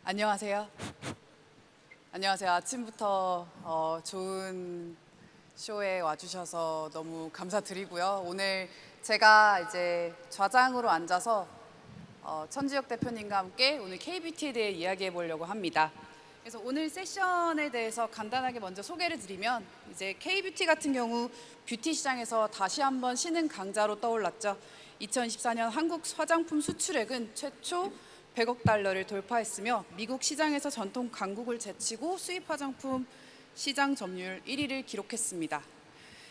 안녕하세요. 안녕하세요. 아침부터 좋은 쇼에 와주셔서 너무 감사드리고요. 오늘 제가 이제 좌장으로 앉아서 천지혁 대표님과 함께 오늘 K뷰티에 대해 이야기해 보려고 합니다. 그래서 오늘 세션에 대해서 간단하게 먼저 소개를 드리면, 이제 K뷰티 같은 경우 뷰티 시장에서 다시 한번 신흥 강자로 떠올랐죠. 2014년 한국 화장품 수출액은 최초 100억 달러를 돌파했으며 미국 시장에서 전통 강국을 제치고 수입 화장품 시장 점유율 1위를 기록했습니다.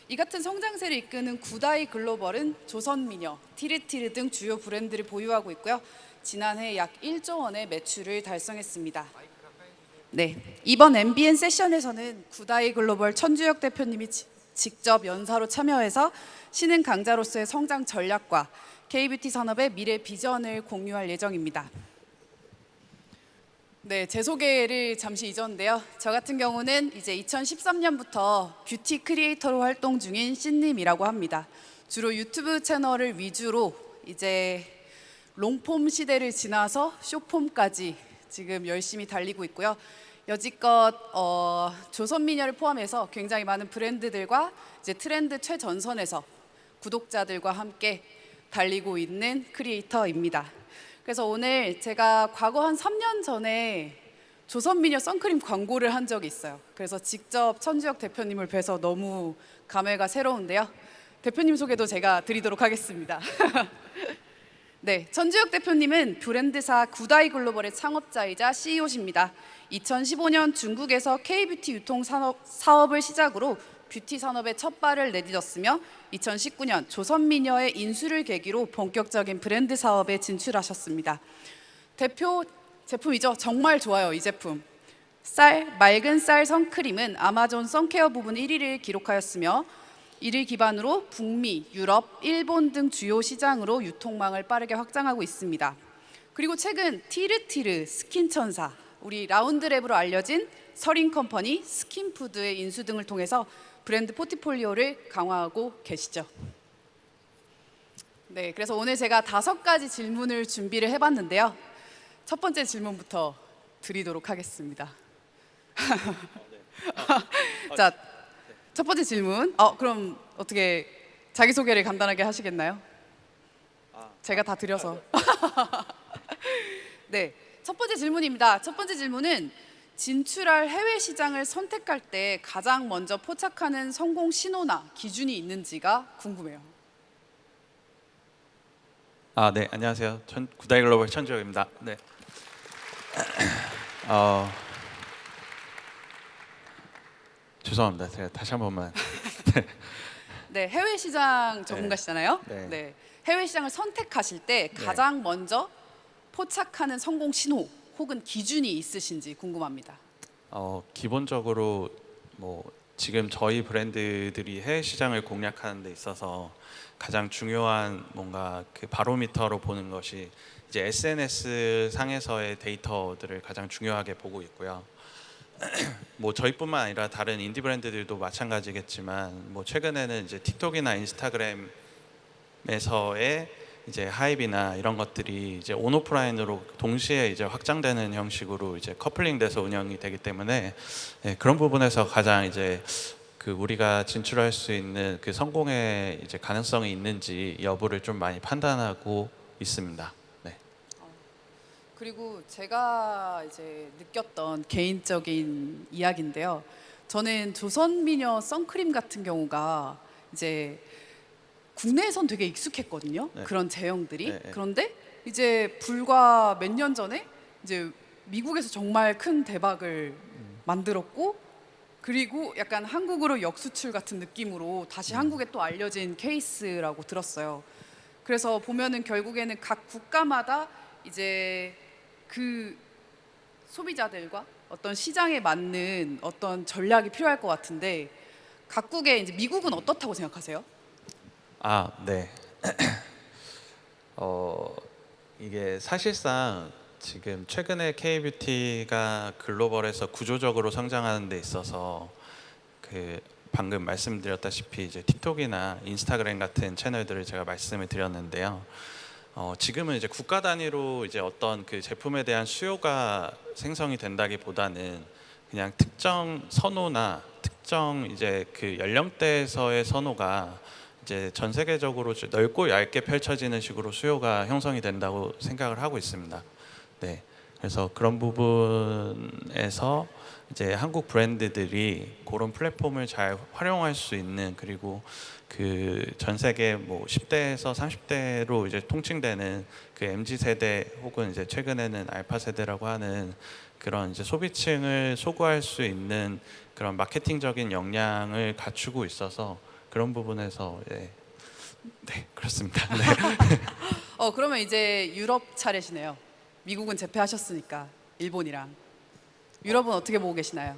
이 같은 성장세를 이끄는 구다이 글로벌은 조선미녀, 티르티르 등 주요 브랜드를 보유하고 있고요. 지난해 약 1조 원의 매출을 달성했습니다. 네, 이번 MBN 세션에서는 구다이 글로벌 천주혁 대표님이 직접 연사로 참여해서 신흥 강자로서의 성장 전략과 K뷰티 산업의 미래 비전을 공유할 예정입니다. 네, 제 소개를 잠시 잊었는데요. 저 같은 경우는 이제 2013년부터 뷰티 크리에이터로 활동 중인 신님이라고 합니다. 주로 유튜브 채널을 위주로 이제 롱폼 시대를 지나서 숏폼까지 지금 열심히 달리고 있고요. 여지껏 조선미녀를 포함해서 굉장히 많은 브랜드들과 이제 트렌드 최전선에서 구독자들과 함께 달리고 있는 크리에이터입니다. 그래서 오늘 제가 과거 한 3년 전에 조선미녀 선크림 광고를 한 적이 있어요. 그래서 직접 천주혁 대표님을 뵈서 너무 감회가 새로운데요. 대표님 소개도 제가 드리도록 하겠습니다. 네, 천주혁 대표님은 브랜드사 구다이 글로벌의 창업자이자 CEO십니다. 2015년 중국에서 K뷰티 유통 사업을 시작으로 뷰티 산업에 첫 발을 내딛었으며 2019년 조선미녀의 인수를 계기로 본격적인 브랜드 사업에 진출하셨습니다. 대표 제품이죠. 정말 좋아요, 이 제품. 맑은 쌀 선크림은 아마존 선케어 부분 1위를 기록하였으며 이를 기반으로 북미, 유럽, 일본 등 주요 시장으로 유통망을 빠르게 확장하고 있습니다. 그리고 최근 티르티르, 스킨천사, 우리 라운드랩으로 알려진 서린컴퍼니, 스킨푸드의 인수 등을 통해서 브랜드 포트폴리오를 강화하고 계시죠. 네, 그래서 오늘 제가 5가지 질문을 준비를 해봤는데요. 첫 번째 질문부터 드리도록 하겠습니다. 자, 첫 번째 질문. 그럼 어떻게 자기소개를 간단하게 하시겠나요? 제가 다 드려서. 네, 첫 번째 질문입니다. 첫 번째 질문은 진출할 해외 시장을 선택할 때 가장 먼저 포착하는 성공 신호나 기준이 있는지가 궁금해요. 네, 안녕하세요. 구다이 글로벌 천주혁입니다. 네. 죄송합니다. 제가 다시 한 번만. 네, 해외 시장 전문가시잖아요. 네. 네, 해외 시장을 선택하실 때 가장 먼저 포착하는 성공 신호 혹은 기준이 있으신지 궁금합니다. 기본적으로 지금 저희 브랜드들이 해외 시장을 공략하는 데 있어서 가장 중요한 뭔가 그 바로미터로 보는 것이 이제 SNS 상에서의 데이터들을 가장 중요하게 보고 있고요. 저희뿐만 아니라 다른 인디 브랜드들도 마찬가지겠지만 최근에는 이제 틱톡이나 인스타그램에서의 이제 하이브나 이런 것들이 이제 온오프라인으로 동시에 이제 확장되는 형식으로 이제 커플링돼서 운영이 되기 때문에 그런 부분에서 가장 이제 그 우리가 진출할 수 있는 그 성공의 이제 가능성이 있는지 여부를 좀 많이 판단하고 있습니다. 네. 그리고 제가 이제 느꼈던 개인적인 이야기인데요. 저는 조선미녀 선크림 같은 경우가 이제 국내에선 되게 익숙했거든요. 네. 그런 제형들이. 네. 그런데 이제 불과 몇 년 전에 이제 미국에서 정말 큰 대박을 만들었고, 그리고 약간 한국으로 역수출 같은 느낌으로 다시 한국에 또 알려진 케이스라고 들었어요. 그래서 보면은 결국에는 각 국가마다 이제 그 소비자들과 어떤 시장에 맞는 어떤 전략이 필요할 것 같은데, 각국의 이제 미국은 어떻다고 생각하세요? 네. 이게 사실상 지금 최근에 K뷰티가 글로벌에서 구조적으로 성장하는 데 있어서 그 방금 말씀드렸다시피 이제 틱톡이나 인스타그램 같은 채널들을 제가 말씀을 드렸는데요. 지금은 이제 국가 단위로 이제 어떤 그 제품에 대한 수요가 생성이 된다기보다는 그냥 특정 선호나 특정 이제 그 연령대에서의 선호가 이제 전 세계적으로 넓고 얇게 펼쳐지는 식으로 수요가 형성이 된다고 생각을 하고 있습니다. 네. 그래서 그런 부분에서 이제 한국 브랜드들이 그런 플랫폼을 잘 활용할 수 있는, 그리고 그 전 세계 뭐 10대에서 30대로 이제 통칭되는 그 MZ 세대 혹은 이제 최근에는 알파 세대라고 하는 그런 이제 소비층을 소구할 수 있는 그런 마케팅적인 역량을 갖추고 있어서 그런 부분에서 네, 그렇습니다. 네. 그러면 이제 유럽 차례시네요. 미국은 재패하셨으니까 일본이랑. 유럽은 어떻게 보고 계시나요?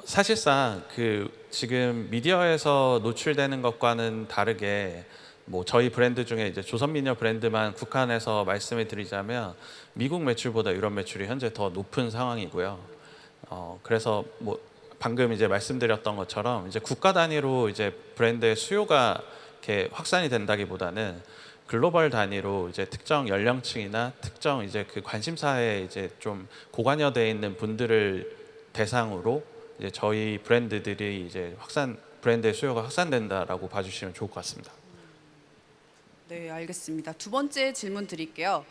사실상 그 지금 미디어에서 노출되는 것과는 다르게 뭐 저희 브랜드 중에 이제 조선미녀 브랜드만 국한해서 말씀을 드리자면 미국 매출보다 유럽 매출이 현재 더 높은 상황이고요. 그래서 뭐 방금 이제 말씀드렸던 것처럼 이제 국가 단위로 이제 브랜드의 수요가 이렇게 확산이 된다기보다는 글로벌 단위로 이제 특정 연령층이나 특정 이제 그 관심사에 이제 좀 고관여되어 있는 분들을 대상으로 이제 저희 브랜드들이 이제 브랜드의 수요가 확산된다라고 봐주시면 좋을 것 같습니다. 네, 알겠습니다. 두 번째 질문 드릴게요.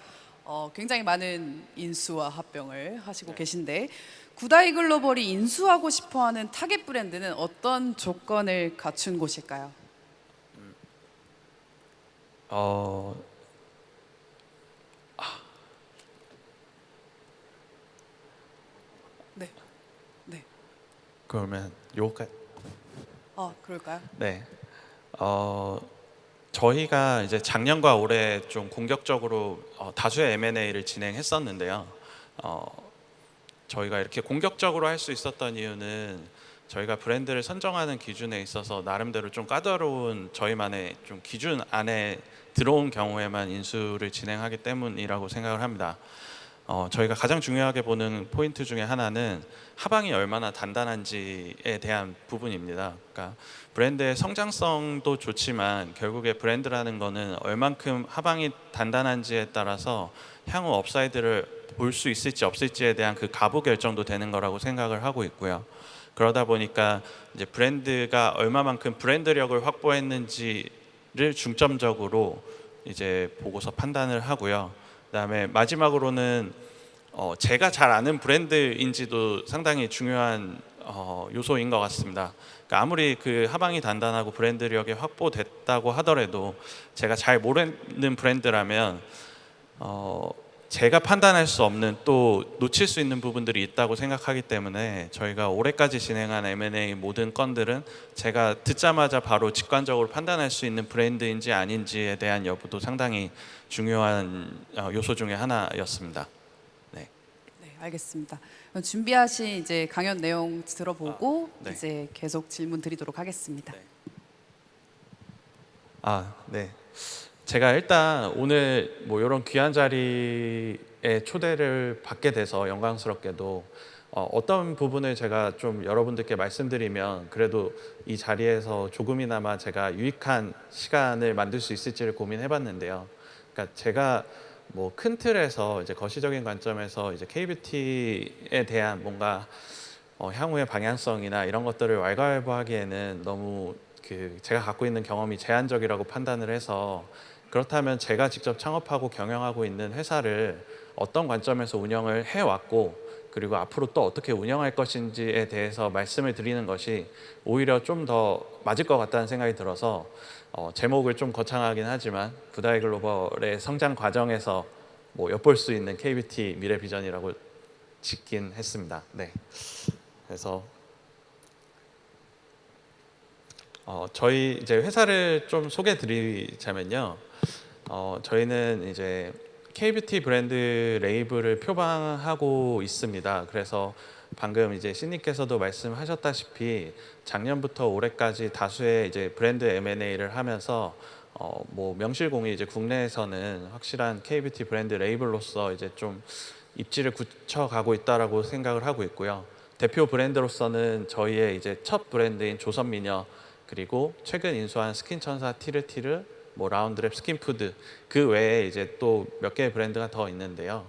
굉장히 많은 인수와 합병을 하시고 계신데 구다이 글로벌이 인수하고 싶어하는 타겟 브랜드는 어떤 조건을 갖춘 곳일까요? 네, 네. 그러면 요까 그럴까요? 네. 저희가 이제 작년과 올해 좀 공격적으로 다수의 M&A를 진행했었는데요. 저희가 이렇게 공격적으로 할 수 있었던 이유는 저희가 브랜드를 선정하는 기준에 있어서 나름대로 좀 까다로운 저희만의 좀 기준 안에 들어온 경우에만 인수를 진행하기 때문이라고 생각을 합니다. 저희가 가장 중요하게 보는 포인트 중에 하나는 하방이 얼마나 단단한지에 대한 부분입니다. 그러니까 브랜드의 성장성도 좋지만 결국에 브랜드라는 거는 얼만큼 하방이 단단한지에 따라서 향후 업사이드를 볼 수 있을지 없을지에 대한 그 가부 결정도 되는 거라고 생각을 하고 있고요. 그러다 보니까 이제 브랜드가 얼마만큼 브랜드력을 확보했는지를 중점적으로 이제 보고서 판단을 하고요. 그다음에 마지막으로는 제가 잘 아는 브랜드인지도 상당히 중요한 요소인 것 같습니다. 그러니까 아무리 그 하방이 단단하고 브랜드력이 확보됐다고 하더라도 제가 잘 모르는 브랜드라면 제가 판단할 수 없는 또 놓칠 수 있는 부분들이 있다고 생각하기 때문에 저희가 올해까지 진행한 M&A 모든 건들은 제가 듣자마자 바로 직관적으로 판단할 수 있는 브랜드인지 아닌지에 대한 여부도 상당히 중요한 요소 중에 하나였습니다. 네, 알겠습니다. 그럼 준비하신 이제 강연 내용 들어보고 네. 이제 계속 질문 드리도록 하겠습니다. 네. 제가 일단 오늘 뭐 이런 귀한 자리에 초대를 받게 돼서 영광스럽게도 어떤 부분을 제가 좀 여러분들께 말씀드리면 그래도 이 자리에서 조금이나마 제가 유익한 시간을 만들 수 있을지를 고민해봤는데요. 그러니까 제가 뭐 큰 틀에서 이제 거시적인 관점에서 이제 K뷰티에 대한 뭔가 향후의 방향성이나 이런 것들을 왈가왈부하기에는 너무 제가 갖고 있는 경험이 제한적이라고 판단을 해서, 그렇다면 제가 직접 창업하고 경영하고 있는 회사를 어떤 관점에서 운영을 해왔고 그리고 앞으로 또 어떻게 운영할 것인지에 대해서 말씀을 드리는 것이 오히려 좀 더 맞을 것 같다는 생각이 들어서 제목을 좀 거창하긴 하지만 구다이 글로벌의 성장 과정에서 뭐 엿볼 수 있는 K뷰티 미래 비전이라고 짓긴 했습니다. 네. 그래서 저희 이제 회사를 좀 소개해 드리자면요. 저희는 이제 K뷰티 브랜드 레이블을 표방하고 있습니다. 그래서 방금 이제 신님께서도 말씀하셨다시피 작년부터 올해까지 다수의 이제 브랜드 M&A를 하면서 뭐 명실공히 이제 국내에서는 확실한 K뷰티 브랜드 레이블로서 이제 좀 입지를 굳혀가고 있다라고 생각을 하고 있고요. 대표 브랜드로서는 저희의 이제 첫 브랜드인 조선미녀, 그리고 최근 인수한 스킨천사 티르티르, 뭐 라운드랩, 스킨푸드 그 외에 이제 또 몇 개의 브랜드가 더 있는데요.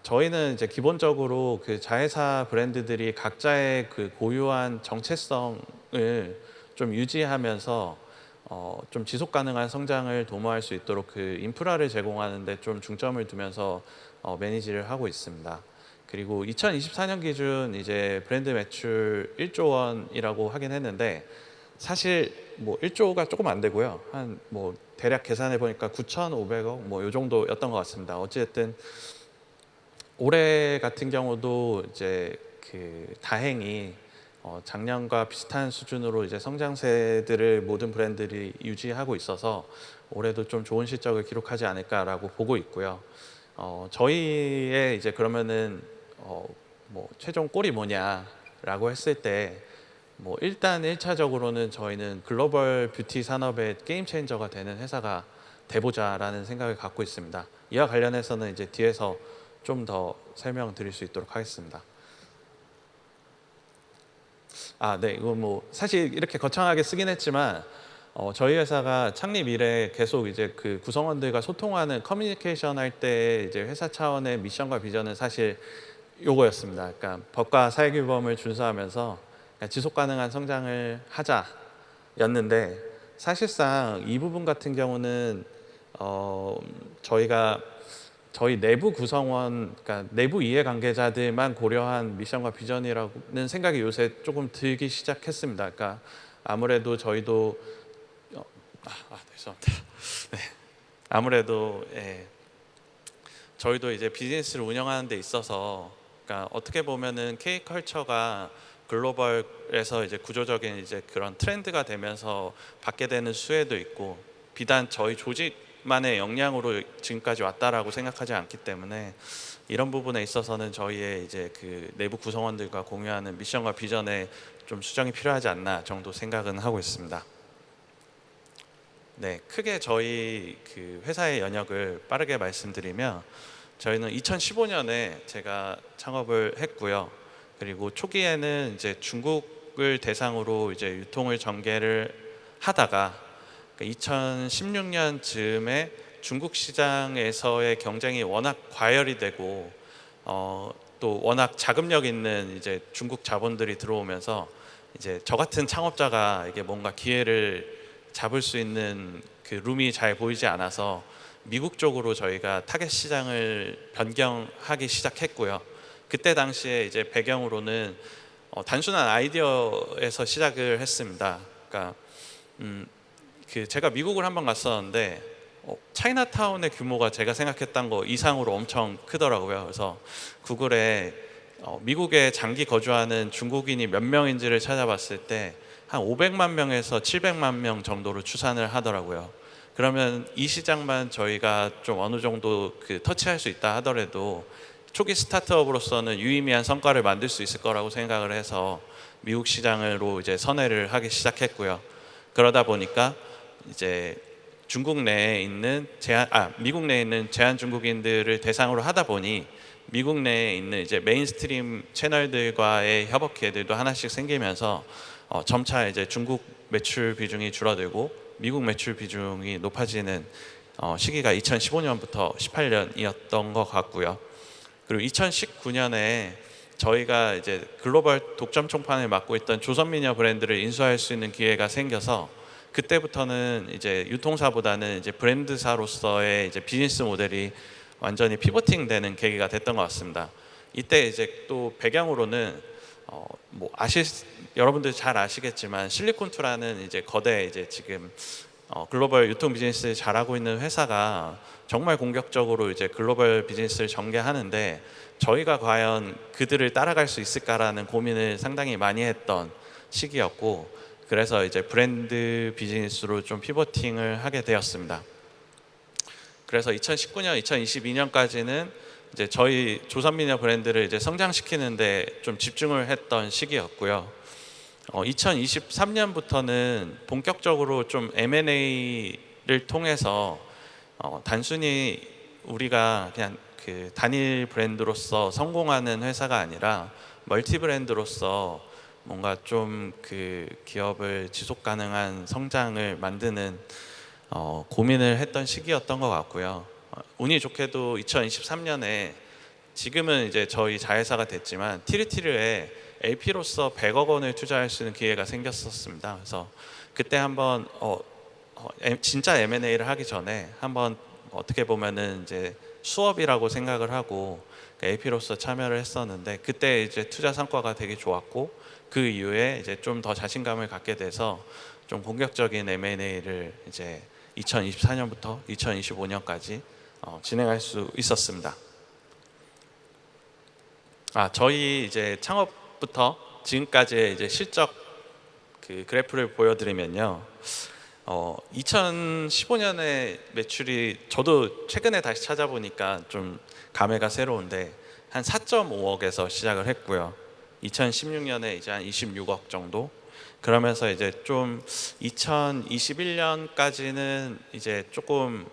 저희는 이제 기본적으로 그 자회사 브랜드들이 각자의 그 고유한 정체성을 좀 유지하면서 좀 지속 가능한 성장을 도모할 수 있도록 그 인프라를 제공하는 데 좀 중점을 두면서 매니지를 하고 있습니다. 그리고 2024년 기준 이제 브랜드 매출 1조 원이라고 하긴 했는데 사실 뭐 1조가 조금 안 되고요. 한 뭐 대략 계산해 보니까 9,500억 뭐 요 정도였던 것 같습니다. 어찌됐든 올해 같은 경우도 이제 그 다행히 작년과 비슷한 수준으로 이제 성장세들을 모든 브랜드들이 유지하고 있어서 올해도 좀 좋은 실적을 기록하지 않을까라고 보고 있고요. 저희의 이제 그러면은 뭐 최종 골이 뭐냐라고 했을 때 뭐 일단 1차적으로는 저희는 글로벌 뷰티 산업의 게임 체인저가 되는 회사가 돼보자라는 생각을 갖고 있습니다. 이와 관련해서는 이제 뒤에서 좀 더 설명드릴 수 있도록 하겠습니다. 네, 이거 뭐 사실 이렇게 거창하게 쓰긴 했지만 저희 회사가 창립 이래 계속 이제 그 구성원들과 소통하는 커뮤니케이션 할 때 이제 회사 차원의 미션과 비전은 사실 요거였습니다. 그러니까 법과 사회규범을 준수하면서 지속 가능한 성장을 하자였는데 사실상 이 부분 같은 경우는 저희가 저희 내부 구성원, 그러니까 내부 이해관계자들만 고려한 미션과 비전이라는 생각이 요새 조금 들기 시작했습니다. 그러니까 아무래도 저희도 죄송합니다. 네. 아무래도 저희도 이제 비즈니스를 운영하는 데 있어서, 그러니까 어떻게 보면은 K컬처가 글로벌에서 이제 구조적인 이제 그런 트렌드가 되면서 받게 되는 수혜도 있고 비단 저희 조직만의 역량으로 지금까지 왔다라고 생각하지 않기 때문에 이런 부분에 있어서는 저희의 이제 그 내부 구성원들과 공유하는 미션과 비전에 좀 수정이 필요하지 않나 정도 생각은 하고 있습니다. 네, 크게 저희 그 회사의 연역을 빠르게 말씀드리면 저희는 2015년에 제가 창업을 했고요. 그리고 초기에는 이제 중국을 대상으로 이제 유통을 전개를 하다가 2016년 즈음에 중국 시장에서의 경쟁이 워낙 과열이 되고 또 워낙 자금력 있는 이제 중국 자본들이 들어오면서 이제 저 같은 창업자가 이게 뭔가 기회를 잡을 수 있는 그 룸이 잘 보이지 않아서 미국 쪽으로 저희가 타겟 시장을 변경하기 시작했고요. 그때 당시에 이제 배경으로는 단순한 아이디어에서 시작을 했습니다. 그러니까 그 제가 미국을 한번 갔었는데 차이나타운의 규모가 제가 생각했던 거 이상으로 엄청 크더라고요. 그래서 구글에 미국에 장기 거주하는 중국인이 몇 명인지를 찾아봤을 때 한 500만 명에서 700만 명 정도로 추산을 하더라고요. 그러면 이 시장만 저희가 좀 어느 정도 그 터치할 수 있다 하더라도 초기 스타트업으로서는 유의미한 성과를 만들 수 있을 거라고 생각을 해서 미국 시장으로 이제 선회를 하기 시작했고요. 그러다 보니까 이제 중국 내에 있는 미국 내에 있는 제한 중국인들을 대상으로 하다 보니 미국 내에 있는 이제 메인스트림 채널들과의 협업 기회들도 하나씩 생기면서 점차 이제 중국 매출 비중이 줄어들고 미국 매출 비중이 높아지는 시기가 2015년부터 18년이었던 것 같고요. 그리고 2019년에 저희가 이제 글로벌 독점 총판을 맡고 있던 조선미녀 브랜드를 인수할 수 있는 기회가 생겨서 그때부터는 이제 유통사보다는 이제 브랜드사로서의 이제 비즈니스 모델이 완전히 피보팅되는 계기가 됐던 것 같습니다. 이때 이제 또 배경으로는 뭐 여러분들 잘 아시겠지만 실리콘투라는 이제 거대 이제 지금 글로벌 유통 비즈니스를 잘하고 있는 회사가 정말 공격적으로 이제 글로벌 비즈니스를 전개하는데 저희가 과연 그들을 따라갈 수 있을까라는 고민을 상당히 많이 했던 시기였고 그래서 이제 브랜드 비즈니스로 좀 피보팅을 하게 되었습니다. 그래서 2019년, 2022년까지는 이제 저희 조선미녀 브랜드를 이제 성장시키는데 좀 집중을 했던 시기였고요. 2023년부터는 본격적으로 좀 M&A를 통해서 단순히 우리가 그냥 그 단일 브랜드로서 성공하는 회사가 아니라 멀티 브랜드로서 뭔가 좀 그 기업을 지속 가능한 성장을 만드는 고민을 했던 시기였던 것 같고요. 운이 좋게도 2023년에 지금은 이제 저희 자회사가 됐지만 티르티르에 LP로서 100억 원을 투자할 수 있는 기회가 생겼었습니다. 그래서 그때 한번 진짜 M&A를 하기 전에 한번 어떻게 보면은 이제 수업이라고 생각을 하고 LP로서 참여를 했었는데 그때 이제 투자 성과가 되게 좋았고 그 이후에 이제 좀 더 자신감을 갖게 돼서 좀 본격적인 M&A를 이제 2024년부터 2025년까지 진행할 수 있었습니다. 저희 이제 창업부터 지금까지의 이제 실적 그 그래프를 보여드리면요. 2015년에 매출이 저도 최근에 다시 찾아보니까 좀 감회가 새로운데 한 4.5억에서 시작을 했고요. 2016년에 이제 한 26억 정도. 그러면서 이제 좀 2021년까지는 이제 조금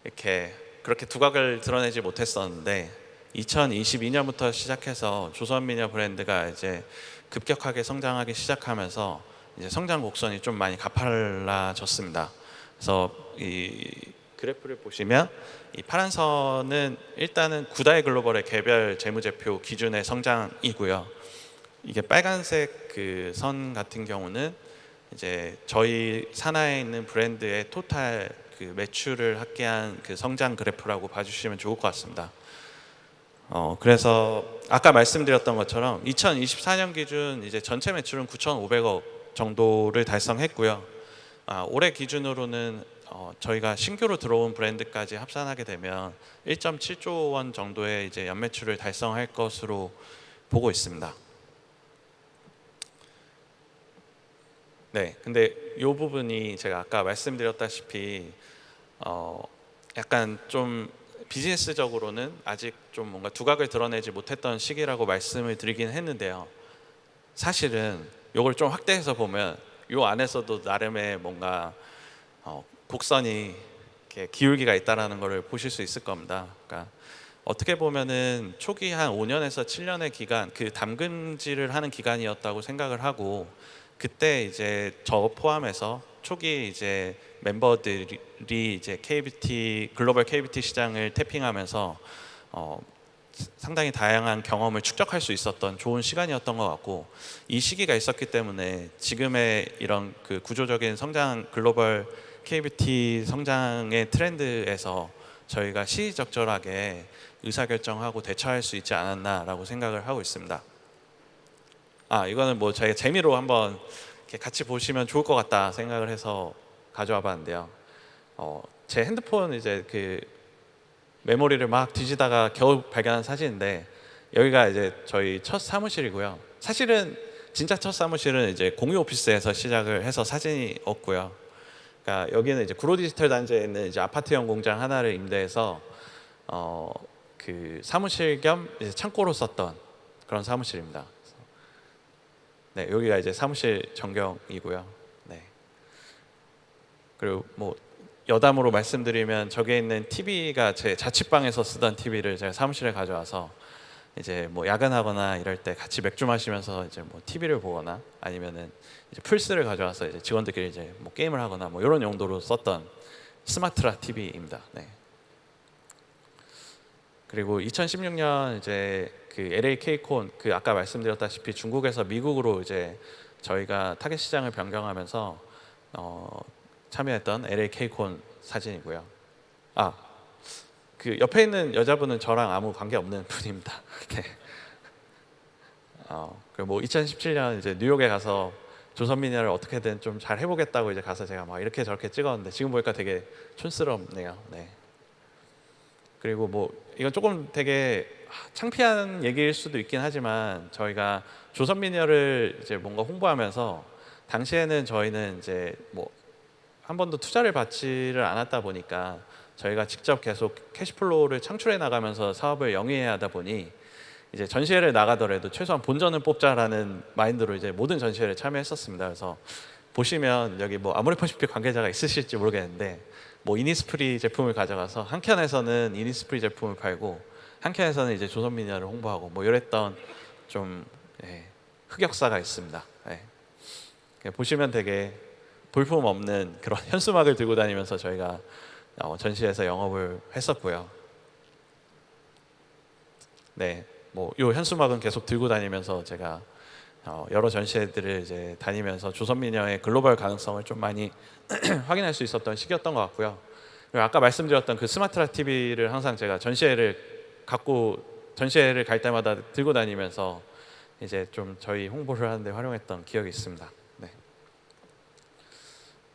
이렇게 그렇게 두각을 드러내지 못했었는데 2022년부터 시작해서 조선미녀 브랜드가 이제 급격하게 성장하기 시작하면서 이제 성장 곡선이 좀 많이 가팔라졌습니다. 그래서 이 그래프를 보시면 이 파란 선은 일단은 구다이 글로벌의 개별 재무제표 기준의 성장이고요. 이게 빨간색 그 선 같은 경우는 이제 저희 산하에 있는 브랜드의 토탈 그 매출을 합계한 그 성장 그래프라고 봐주시면 좋을 것 같습니다. 그래서 아까 말씀드렸던 것처럼 2024년 기준 이제 전체 매출은 9,500억 정도를 달성했고요. 올해 기준으로는 저희가 신규로 들어온 브랜드까지 합산하게 되면 1.7조 원 정도의 이제 연매출을 달성할 것으로 보고 있습니다. 네, 근데 이 부분이 제가 아까 말씀드렸다시피 약간 좀 비즈니스적으로는 아직 좀 뭔가 두각을 드러내지 못했던 시기라고 말씀을 드리긴 했는데요. 사실은 이걸 좀 확대해서 보면 이 안에서도 나름의 뭔가 곡선이 이렇게 기울기가 있다라는 것을 보실 수 있을 겁니다. 그러니까 어떻게 보면은 초기 한 5년에서 7년의 기간, 그 담금질을 하는 기간이었다고 생각을 하고 그때 이제 저 포함해서 초기 이제 멤버들이 이제 KBT 글로벌 KBT 시장을 태핑하면서 상당히 다양한 경험을 축적할 수 있었던 좋은 시간이었던 것 같고 이 시기가 있었기 때문에 지금의 이런 그 구조적인 성장 글로벌 KBT 성장의 트렌드에서 저희가 시의적절하게 의사결정하고 대처할 수 있지 않았나라고 생각을 하고 있습니다. 이거는 뭐 저희가 재미로 한번 이렇게 같이 보시면 좋을 것 같다 생각을 해서 가져와 봤는데요. 제 핸드폰 이제 그 메모리를 막 뒤지다가 겨우 발견한 사진인데 여기가 이제 저희 첫 사무실이고요. 사실은 진짜 첫 사무실은 이제 공유 오피스에서 시작을 해서 사진이 없고요. 그러니까 여기는 이제 구로 디지털 단지에 있는 이제 아파트형 공장 하나를 임대해서 그 사무실 겸 이제 창고로 썼던 그런 사무실입니다. 네, 여기가 이제 사무실 전경이고요. 네. 그리고 뭐 여담으로 말씀드리면 저기에 있는 TV가 제 자취방에서 쓰던 TV를 제가 사무실에 가져와서 이제 뭐 야근하거나 이럴 때 같이 맥주 마시면서 이제 뭐 TV를 보거나 아니면은 이제 플스를 가져와서 이제 직원들끼리 이제 뭐 게임을 하거나 뭐 이런 용도로 썼던 스마트라 TV입니다. 네. 그리고 2016년 이제 그 LA K콘 그 아까 말씀드렸다시피 중국에서 미국으로 이제 저희가 타겟 시장을 변경하면서 참여했던 LA K콘 사진이고요. 그 옆에 있는 여자분은 저랑 아무 관계 없는 분입니다. 네. 그리고 뭐 2017년 이제 뉴욕에 가서 조선미녀를 어떻게든 좀 잘 해보겠다고 이제 가서 제가 막 이렇게 저렇게 찍었는데 지금 보니까 되게 촌스럽네요. 네. 그리고 뭐 이건 조금 되게 창피한 얘기일 수도 있긴 하지만 저희가 조선미녀를 이제 뭔가 홍보하면서 당시에는 저희는 이제 뭐 한 번도 투자를 받지를 않았다 보니까 저희가 직접 계속 캐시플로우를 창출해 나가면서 사업을 영위해야 하다 보니 이제 전시회를 나가더라도 최소한 본전은 뽑자라는 마인드로 이제 모든 전시회를 참여했었습니다. 그래서 보시면 여기 뭐 아모레퍼시픽 관계자가 있으실지 모르겠는데 뭐 이니스프리 제품을 가져가서 한 켠에서는 이니스프리 제품을 팔고 한 켠에서는 이제 조선미녀를 홍보하고 뭐 이랬던 좀 흑역사가 있습니다. 보시면 되게 볼품 없는 그런 현수막을 들고 다니면서 저희가 전시에서 영업을 했었고요. 네, 뭐 요 현수막은 계속 들고 다니면서 제가 여러 전시회들을 이제 다니면서 조선미녀의 글로벌 가능성을 좀 많이 확인할 수 있었던 시기였던 것 같고요. 그리고 아까 말씀드렸던 그 스마트라 TV를 항상 제가 전시회를 갈 때마다 들고 다니면서 이제 좀 저희 홍보를 하는데 활용했던 기억이 있습니다. 네.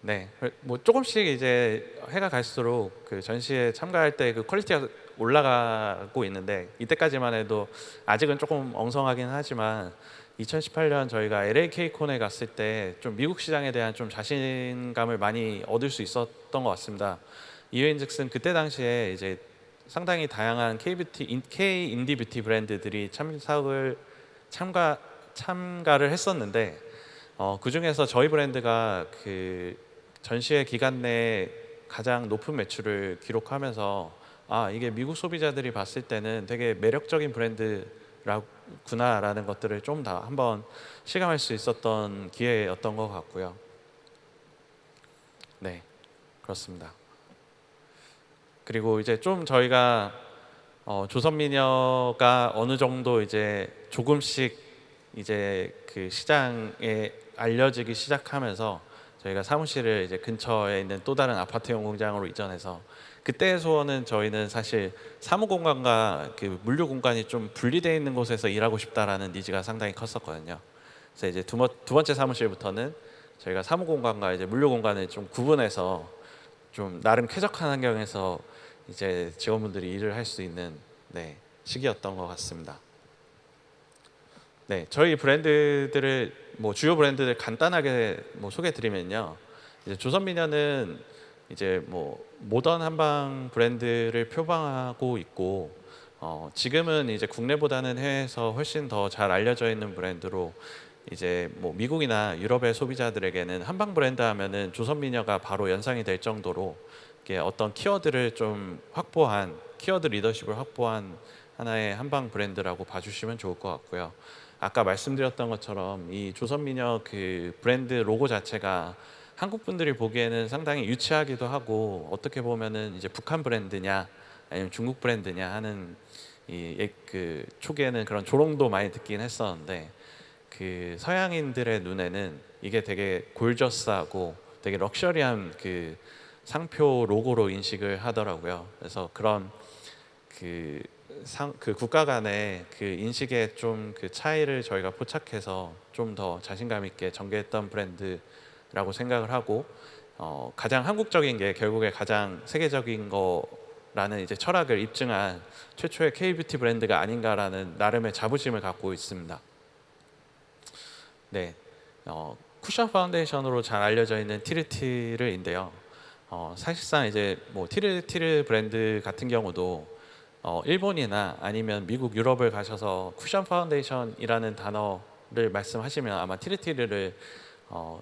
네, 뭐 조금씩 이제 해가 갈수록 그 전시에 참가할 때 그 퀄리티가 올라가고 있는데 이때까지만 해도 아직은 조금 엉성하긴 하지만 2018년 저희가 LA 콘에 갔을 때 좀 미국 시장에 대한 좀 자신감을 많이 얻을 수 있었던 것 같습니다. 이유인즉슨 그때 당시에 이제 상당히 다양한 K 인디 뷰티 브랜드들이 참가를 했었는데 그 중에서 저희 브랜드가 그 전시회 기간 내에 가장 높은 매출을 기록하면서 이게 미국 소비자들이 봤을 때는 되게 매력적인 브랜드구나라는 것들을 좀 더 한번 실감할 수 있었던 기회였던 것 같고요. 네, 그렇습니다. 그리고 이제 좀 저희가 조선미녀가 어느 정도 이제 조금씩 이제 그 시장에 알려지기 시작하면서 저희가 사무실을 이제 근처에 있는 또 다른 아파트형 공장으로 이전해서 그때의 소원은 저희는 사실 사무공간과 그 물류공간이 좀 분리되어 있는 곳에서 일하고 싶다라는 니즈가 상당히 컸었거든요. 그래서 이제 두 번째 사무실부터는 저희가 사무공간과 이제 물류공간을 좀 구분해서 좀 나름 쾌적한 환경에서 이제 직원분들이 일을 할 수 있는 시기였던 것 같습니다. 네, 저희 브랜드들을 주요 브랜드들 간단하게 소개드리면요. 이제 조선미녀는 이제 모던 한방 브랜드를 표방하고 있고 지금은 이제 국내보다는 해외에서 훨씬 더 잘 알려져 있는 브랜드로 이제 미국이나 유럽의 소비자들에게는 한방 브랜드 하면은 조선미녀가 바로 연상이 될 정도로 어떤 키워드를 좀 확보한 키워드 리더십을 확보한 하나의 한방 브랜드라고 봐주시면 좋을 것 같고요. 아까 말씀드렸던 것처럼 이 조선미녀 그 브랜드 로고 자체가 한국 분들이 보기에는 상당히 유치하기도 하고 어떻게 보면은 이제 북한 브랜드냐 아니면 중국 브랜드냐 하는 그 초기에는 그런 조롱도 많이 듣긴 했었는데 그 서양인들의 눈에는 이게 되게 골저스하고 되게 럭셔리한 그 상표 로고로 인식을 하더라고요. 그래서 그런 그 국가 간의 그 인식의 좀 그 차이를 저희가 포착해서 좀 더 자신감 있게 전개했던 브랜드라고 생각을 하고 가장 한국적인 게 결국에 가장 세계적인 거라는 이제 철학을 입증한 최초의 K-뷰티 브랜드가 아닌가라는 나름의 자부심을 갖고 있습니다. 네, 쿠션 파운데이션으로 잘 알려져 있는 티르티르인데요. 사실상 이제 티르티르 브랜드 같은 경우도 일본이나 아니면 미국, 유럽을 가셔서 쿠션 파운데이션이라는 단어를 말씀하시면 아마 티르티르를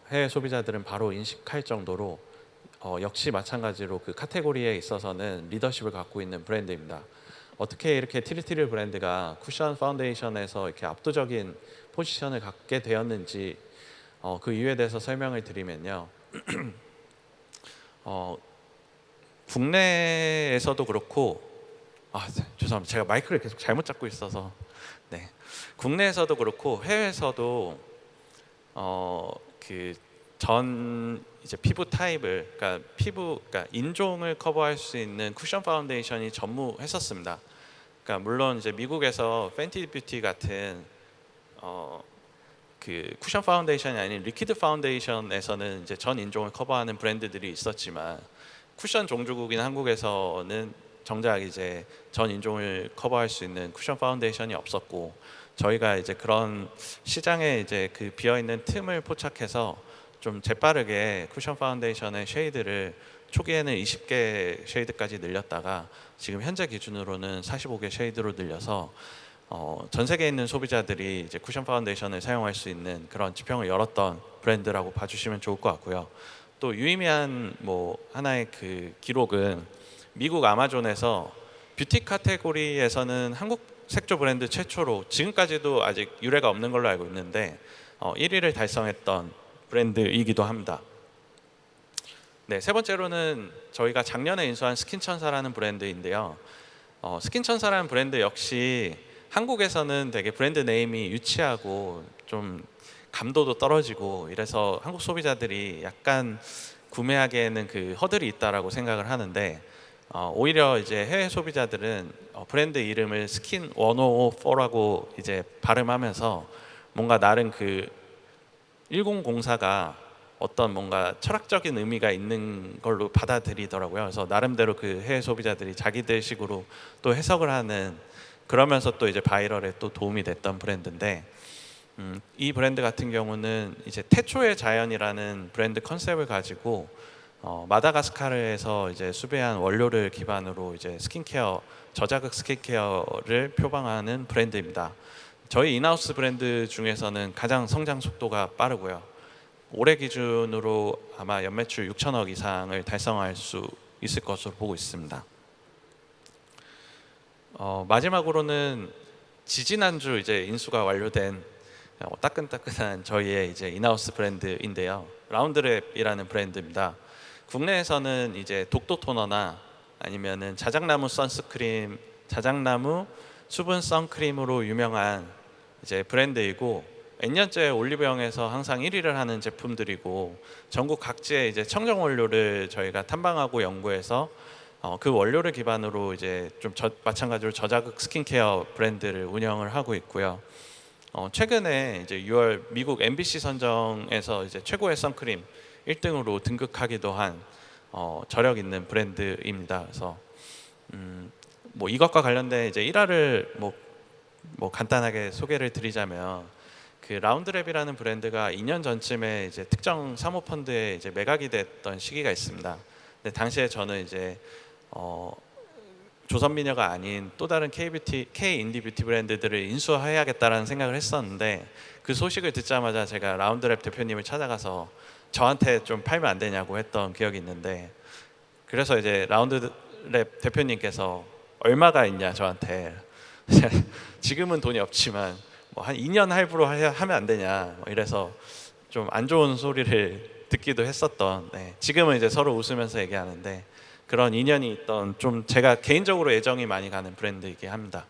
해외 소비자들은 바로 인식할 정도로 역시 마찬가지로 그 카테고리에 있어서는 리더십을 갖고 있는 브랜드입니다. 어떻게 이렇게 티르티르 브랜드가 쿠션 파운데이션에서 이렇게 압도적인 포지션을 갖게 되었는지 그 이유에 대해서 설명을 드리면요. 국내에서도 그렇고 죄송합니다. 제가 마이크를 계속 잘못 잡고 있어서 국내에서도 그렇고 해외에서도 그 전 이제 피부 타입을 그러니까 인종을 커버할 수 있는 쿠션 파운데이션이 전무했었습니다. 그러니까 물론 이제 미국에서 팬티 뷰티 같은 그 쿠션 파운데이션이 아닌 리퀴드 파운데이션에서는 이제 전 인종을 커버하는 브랜드들이 있었지만 쿠션 종주국인 한국에서는 정작 이제 전 인종을 커버할 수 있는 쿠션 파운데이션이 없었고 저희가 이제 그런 시장에 이제 그 비어 있는 틈을 포착해서 좀 재빠르게 쿠션 파운데이션의 쉐이드를 초기에는 20개 쉐이드까지 늘렸다가 지금 현재 기준으로는 45개 쉐이드로 늘려서 전 세계에 있는 소비자들이 이제 쿠션 파운데이션을 사용할 수 있는 그런 지평을 열었던 브랜드라고 봐주시면 좋을 것 같고요. 또 유의미한 하나의 그 기록은 미국 아마존에서 뷰티 카테고리에서는 한국 색조 브랜드 최초로 지금까지도 아직 유례가 없는 걸로 알고 있는데 1위를 달성했던 브랜드이기도 합니다. 네, 세 번째로는 저희가 작년에 인수한 스킨천사라는 브랜드인데요. 스킨천사라는 브랜드 역시 한국에서는 되게 브랜드 네임이 유치하고 좀 감도도 떨어지고 이래서 한국 소비자들이 약간 구매하기에는 그 허들이 있다라고 생각을 하는데, 오히려 이제 해외 소비자들은 브랜드 이름을 스킨 1004라고 이제 발음하면서 뭔가 나름 그 1004가 어떤 뭔가 철학적인 의미가 있는 걸로 받아들이더라고요. 그래서 나름대로 그 해외 소비자들이 자기들 식으로 또 해석을 하는, 그러면서 또 이제 바이럴에 또 도움이 됐던 브랜드인데, 이 브랜드 같은 경우는 이제 태초의 자연이라는 브랜드 컨셉을 가지고 마다가스카르에서 이제 수배한 원료를 기반으로 이제 스킨케어, 저자극 스킨케어를 표방하는 브랜드입니다. 저희 인하우스 브랜드 중에서는 가장 성장 속도가 빠르고요. 올해 기준으로 아마 연매출 6천억 이상을 달성할 수 있을 것으로 보고 있습니다. 마지막으로는 지지난주 이제 인수가 완료된 따끈따끈한 저희의 이제 인하우스 브랜드인데요. 라운드랩이라는 브랜드입니다. 국내에서는 이제 독도 토너나 아니면은 자작나무 선스크림, 자작나무 수분 선크림으로 유명한 이제 브랜드이고, N년째 올리브영에서 항상 1위를 하는 제품들이고, 전국 각지의 이제 청정 원료를 저희가 탐방하고 연구해서 그 원료를 기반으로 이제 좀 마찬가지로 저자극 스킨케어 브랜드를 운영을 하고 있고요. 최근에 이제 6월 미국 MBC 선정에서 이제 최고의 선크림 1등으로 등극하기도 한 저력 있는 브랜드입니다. 그래서 뭐 이것과 관련된 이제 일화를 뭐 간단하게 소개를 드리자면, 그 라운드랩이라는 브랜드가 2년 전쯤에 이제 특정 사모펀드에 이제 매각이 됐던 시기가 있습니다. 근데 당시에 저는 이제 조선미녀가 아닌 또 다른 K 인디 뷰티 브랜드들을 인수해야겠다라는 생각을 했었는데, 그 소식을 듣자마자 제가 라운드랩 대표님을 찾아가서 저한테 좀 팔면 안 되냐고 했던 기억이 있는데, 그래서 이제 라운드랩 대표님께서 얼마가 있냐 저한테 지금은 돈이 없지만 뭐 한 2년 할부로 하면 안 되냐 이래서 좀 안 좋은 소리를 듣기도 했었던, 지금은 이제 서로 웃으면서 얘기하는데 그런 인연이 있던, 좀 제가 개인적으로 애정이 많이 가는 브랜드이긴 합니다.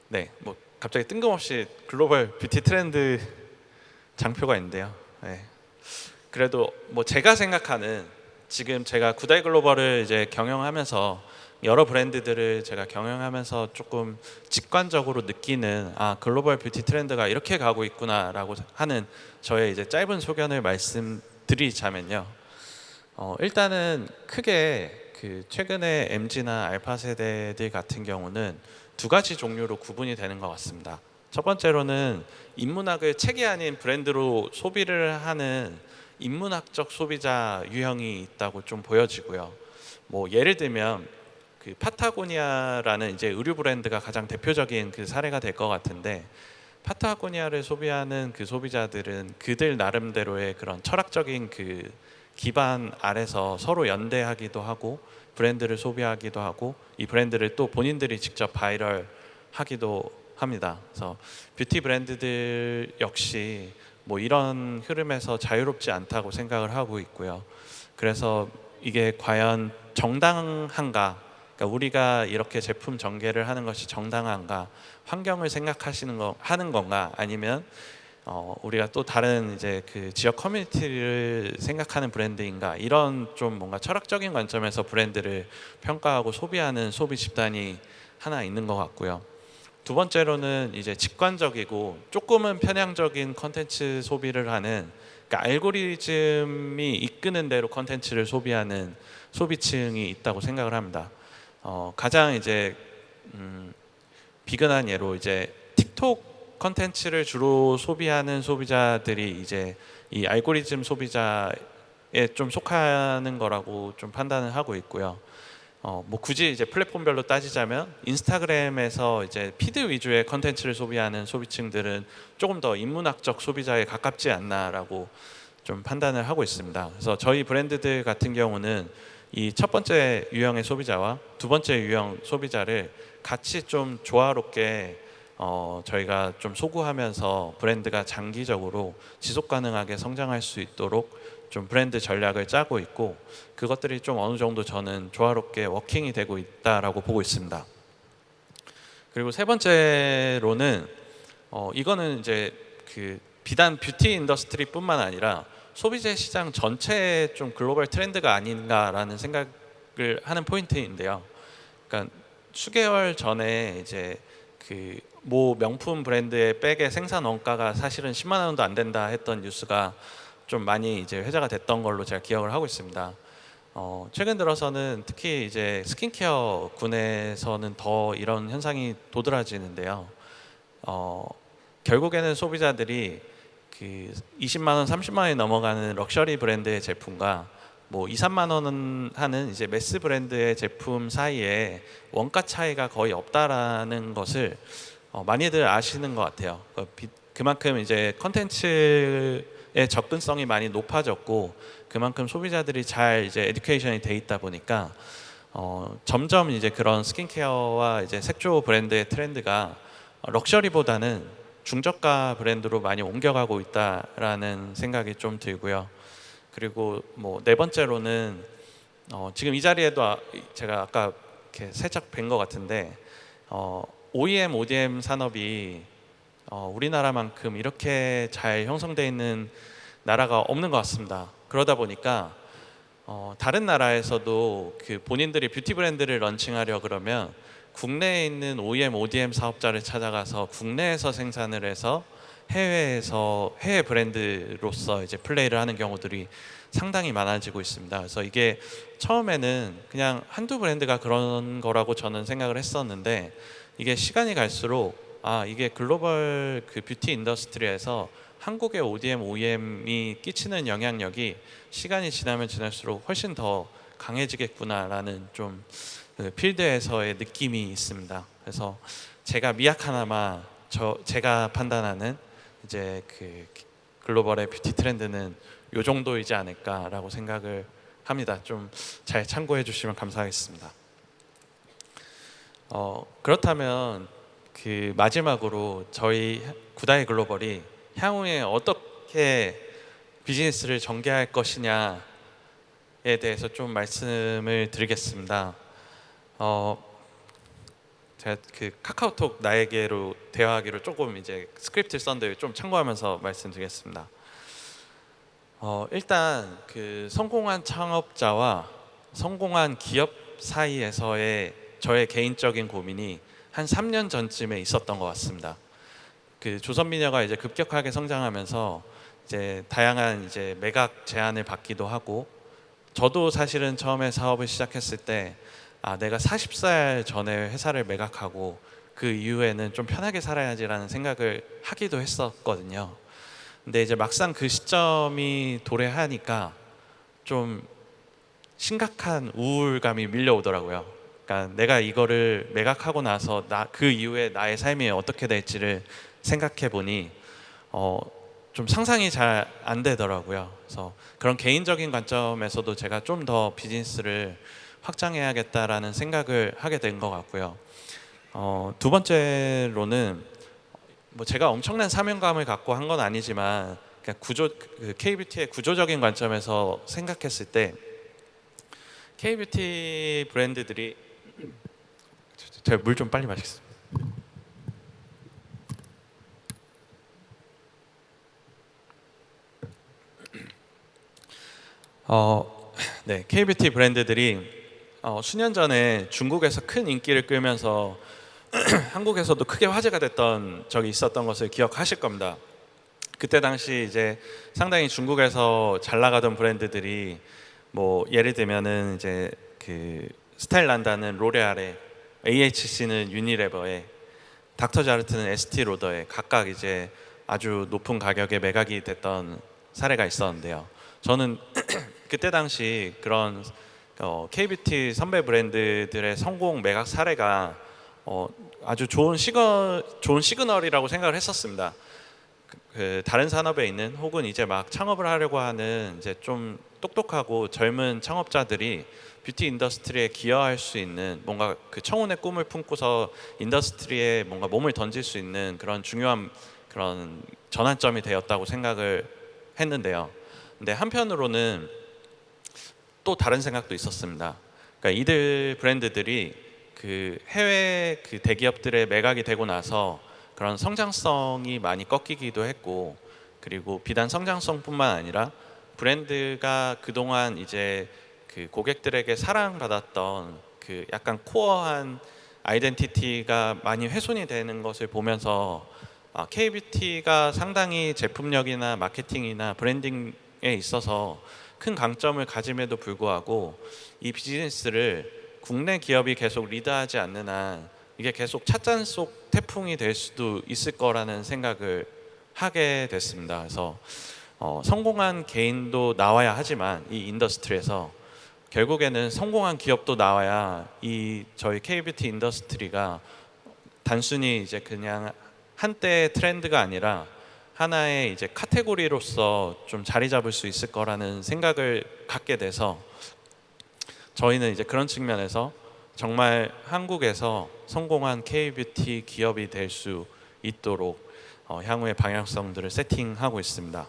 네, 뭐 갑자기 뜬금없이 글로벌 뷰티 트렌드 장표가 있는데요. 그래도 뭐 제가 생각하는, 지금 제가 구다이 글로벌을 이제 경영하면서 여러 브랜드들을 제가 경영하면서 조금 직관적으로 느끼는, 글로벌 뷰티 트렌드가 이렇게 가고 있구나라고 하는 저의 이제 짧은 소견을 말씀드리자면요. 일단은 크게 그 최근에 MZ나 알파 세대들 같은 경우는 두 가지 종류로 구분이 되는 것 같습니다. 첫 번째로는 인문학을 책이 아닌 브랜드로 소비를 하는 인문학적 소비자 유형이 있다고 좀 보여지고요. 뭐 예를 들면 그 파타고니아라는 이제 의류 브랜드가 가장 대표적인 그 사례가 될 것 같은데, 파타고니아를 소비하는 그 소비자들은 그들 나름대로의 그런 철학적인 그 기반 아래서 서로 연대하기도 하고 브랜드를 소비하기도 하고, 이 브랜드를 또 본인들이 직접 바이럴하기도 합니다. 그래서 뷰티 브랜드들 역시 뭐 이런 흐름에서 자유롭지 않다고 생각을 하고 있고요. 그래서 이게 과연 정당한가, 그러니까 우리가 이렇게 제품 전개를 하는 것이 정당한가, 환경을 하는 건가, 아니면 우리가 또 다른 이제 그 지역 커뮤니티를 생각하는 브랜드인가, 이런 좀 뭔가 철학적인 관점에서 브랜드를 평가하고 소비하는 소비 집단이 하나 있는 것 같고요. 두 번째로는 이제 직관적이고 조금은 편향적인 컨텐츠 소비를 하는, 그러니까 알고리즘이 이끄는 대로 컨텐츠를 소비하는 소비층이 있다고 생각을 합니다. 가장 이제 비근한 예로 이제 틱톡 컨텐츠를 주로 소비하는 소비자들이 이제 이 알고리즘 소비자에 좀 속하는 거라고 좀 판단을 하고 있고요. 뭐 굳이 이제 플랫폼별로 따지자면 인스타그램에서 이제 피드 위주의 컨텐츠를 소비하는 소비층들은 조금 더 인문학적 소비자에 가깝지 않나라고 좀 판단을 하고 있습니다. 그래서 저희 브랜드들 같은 경우는 이 첫 번째 유형의 소비자와 두 번째 유형 소비자를 같이 좀 조화롭게 저희가 좀 소구하면서 브랜드가 장기적으로 지속 가능하게 성장할 수 있도록 좀 브랜드 전략을 짜고 있고 그것들이 좀 어느 정도 저는 조화롭게 워킹이 되고 있다라고 보고 있습니다. 그리고 세 번째로는 이거는 이제 그 비단 뷰티 인더스트리뿐만 아니라 소비재 시장 전체의 좀 글로벌 트렌드가 아닌가라는 생각을 하는 포인트인데요. 그러니까 수개월 전에 이제 그 모 명품 브랜드의 백의 생산 원가가 사실은 10만 원도 안 된다 했던 뉴스가 좀 많이 이제 회자가 됐던 걸로 제가 기억을 하고 있습니다. 최근 들어서는 특히 이제 스킨케어 군에서는 더 이런 현상이 도드라지는데요. 결국에는 소비자들이 그 20만 원, 30만 원이 넘어가는 럭셔리 브랜드의 제품과 뭐 2, 3만 원 하는 이제 매스 브랜드의 제품 사이에 원가 차이가 거의 없다라는 것을 많이들 아시는 것 같아요. 그만큼 이제 컨텐츠의 접근성이 많이 높아졌고 그만큼 소비자들이 잘 이제 에듀케이션이 돼 있다 보니까 점점 이제 그런 스킨케어와 이제 색조 브랜드의 트렌드가 럭셔리보다는 중저가 브랜드로 많이 옮겨가고 있다라는 생각이 좀 들고요. 그리고 뭐 네 번째로는 지금 이 자리에도 제가 아까 이렇게 살짝 뵌 것 같은데 OEM, ODM 산업이 우리나라만큼 이렇게 잘 형성되어 있는 나라가 없는 것 같습니다. 그러다 보니까 다른 나라에서도 그 본인들이 뷰티 브랜드를 런칭하려 그러면 국내에 있는 OEM, ODM 사업자를 찾아가서 국내에서 생산을 해서 해외에서 해외 브랜드로서 이제 플레이를 하는 경우들이 상당히 많아지고 있습니다. 그래서 이게 처음에는 그냥 한두 브랜드가 그런 거라고 저는 생각을 했었는데 이게 시간이 갈수록 이게 글로벌 그 뷰티 인더스트리에서 한국의 ODM, OEM이 끼치는 영향력이 시간이 지나면 지날수록 훨씬 더 강해지겠구나라는 좀 그 필드에서의 느낌이 있습니다. 그래서 제가 미약하나마 제가 판단하는 이제 그 글로벌의 뷰티 트렌드는 요 정도이지 않을까라고 생각을 합니다. 좀 잘 참고해 주시면 감사하겠습니다. 그렇다면 그 마지막으로 저희 구다이 글로벌이 향후에 어떻게 비즈니스를 전개할 것이냐에 대해서 좀 말씀을 드리겠습니다. 제가 그 카카오톡 나에게로 대화하기로 조금 이제 스크립트 썼는데 좀 참고하면서 말씀드리겠습니다. 일단 그 성공한 창업자와 성공한 기업 사이에서의 저의 개인적인 고민이 한 3년 전쯤에 있었던 것 같습니다. 그 조선미녀가 이제 급격하게 성장하면서 이제 다양한 이제 매각 제안을 받기도 하고 저도 사실은 처음에 사업을 시작했을 때 내가 40살 전에 회사를 매각하고 그 이후에는 좀 편하게 살아야지라는 생각을 하기도 했었거든요. 근데 이제 막상 그 시점이 도래하니까 좀 심각한 우울감이 밀려오더라고요. 그러니까 내가 이거를 매각하고 나서 그 이후에 나의 삶이 어떻게 될지를 생각해 보니 좀 상상이 잘 안 되더라고요. 그래서 그런 개인적인 관점에서도 제가 좀 더 비즈니스를 확장해야겠다라는 생각을 하게 된 것 같고요. 두 번째로는 뭐 제가 엄청난 사명감을 갖고 한 건 아니지만 그냥 그 K뷰티의 구조적인 관점에서 생각했을 때 K뷰티 브랜드들이 제가 물 좀 빨리 마시겠습니다. 네, K뷰티 브랜드들이 수년 전에 중국에서 큰 인기를 끌면서 한국에서도 크게 화제가 됐던 적이 있었던 것을 기억하실 겁니다. 그때 당시 이제 상당히 중국에서 잘 나가던 브랜드들이 뭐 예를 들면은 이제 그 스타일란다는 로레알에, AHC는 유니레버에, 닥터자르트는 에스티로더에 각각 이제 아주 높은 가격에 매각이 됐던 사례가 있었는데요. 저는 그때 당시 그런 K뷰티 선배 브랜드들의 성공 매각 사례가 아주 좋은 시그널이라고 생각을 했었습니다. 그 다른 산업에 있는 혹은 이제 막 창업을 하려고 하는 이제 좀 똑똑하고 젊은 창업자들이 뷰티 인더스트리에 기여할 수 있는 뭔가 그 청운의 꿈을 품고서 인더스트리에 뭔가 몸을 던질 수 있는 그런 중요한 그런 전환점이 되었다고 생각을 했는데요. 근데 한편으로는 또 다른 생각도 있었습니다. 그러니까 이들 브랜드들이 그 해외 그 대기업들의 매각이 되고 나서 그런 성장성이 많이 꺾이기도 했고, 그리고 비단 성장성뿐만 아니라 브랜드가 그동안 이제 그 고객들에게 사랑받았던 그 약간 코어한 아이덴티티가 많이 훼손이 되는 것을 보면서 K뷰티가 상당히 제품력이나 마케팅이나 브랜딩에 있어서 큰 강점을 가짐에도 불구하고 이 비즈니스를 국내 기업이 계속 리드하지 않는 한 이게 계속 찻잔 속 태풍이 될 수도 있을 거라는 생각을 하게 됐습니다. 그래서 성공한 개인도 나와야 하지만 이 인더스트리에서 결국에는 성공한 기업도 나와야 이 저희 K뷰티 인더스트리가 단순히 이제 그냥 한때의 트렌드가 아니라 하나의 이제 카테고리로서 좀 자리 잡을 수 있을 거라는 생각을 갖게 돼서 저희는 이제 그런 측면에서 정말 한국에서 성공한 K뷰티 기업이 될 수 있도록 향후의 방향성들을 세팅하고 있습니다.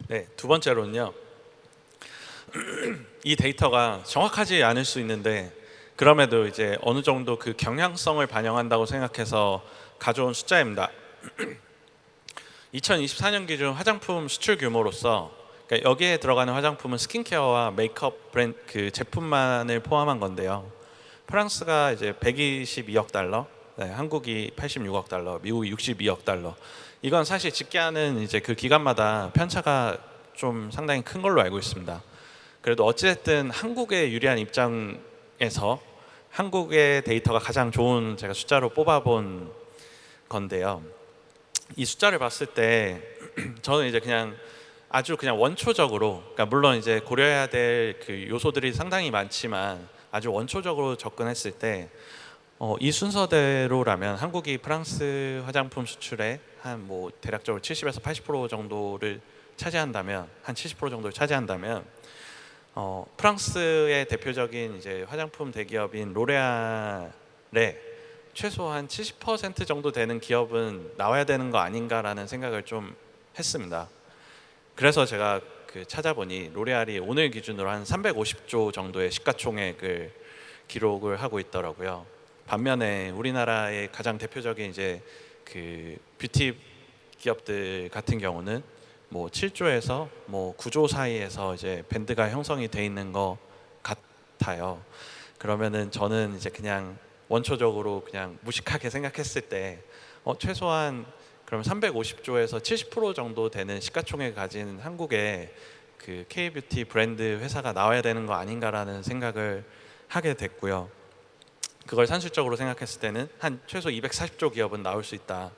네, 두 번째로는요. 이 데이터가 정확하지 않을 수 있는데 그럼에도 이제 어느 정도 그 경향성을 반영한다고 생각해서 가져온 숫자입니다. 2024년 기준 화장품 수출 규모로서, 그러니까 여기에 들어가는 화장품은 스킨케어와 메이크업 브랜드 그 제품만을 포함한 건데요. 프랑스가 이제 122억 달러, 네, 한국이 86억 달러, 미국이 62억 달러. 이건 사실 집계하는 이제 그 기간마다 편차가 좀 상당히 큰 걸로 알고 있습니다. 그래도 어찌됐든 한국에 유리한 입장에서 한국의 데이터가 가장 좋은 제가 숫자로 뽑아본 건데요. 이 숫자를 봤을 때 저는 이제 그냥 아주 그냥 원초적으로, 그러니까 물론 이제 고려해야 될 그 요소들이 상당히 많지만 아주 원초적으로 접근했을 때 이 순서대로라면 한국이 프랑스 화장품 수출의 한 뭐 대략적으로 70에서 80% 정도를 차지한다면, 한 70% 정도를 차지한다면 프랑스의 대표적인 이제 화장품 대기업인 로레알의 최소한 70% 정도 되는 기업은 나와야 되는 거 아닌가라는 생각을 좀 했습니다. 그래서 제가 그 찾아보니 로레알이 오늘 기준으로 한 350조 정도의 시가총액을 기록을 하고 있더라고요. 반면에 우리나라의 가장 대표적인 이제 그 뷰티 기업들 같은 경우는 뭐 7조에서 뭐 9조 사이에서 이제 밴드가 형성이 돼 있는 것 같아요. 그러면은 저는 이제 그냥 원초적으로 그냥 무식하게 생각했을 때 최소한 그럼 350조에서 70% 정도 되는 시가총액을 가진 한국의 그 K뷰티 브랜드 회사가 나와야 되는 거 아닌가라는 생각을 하게 됐고요. 그걸 산술적으로 생각했을 때는 한 최소 240조 기업은 나올 수 있다.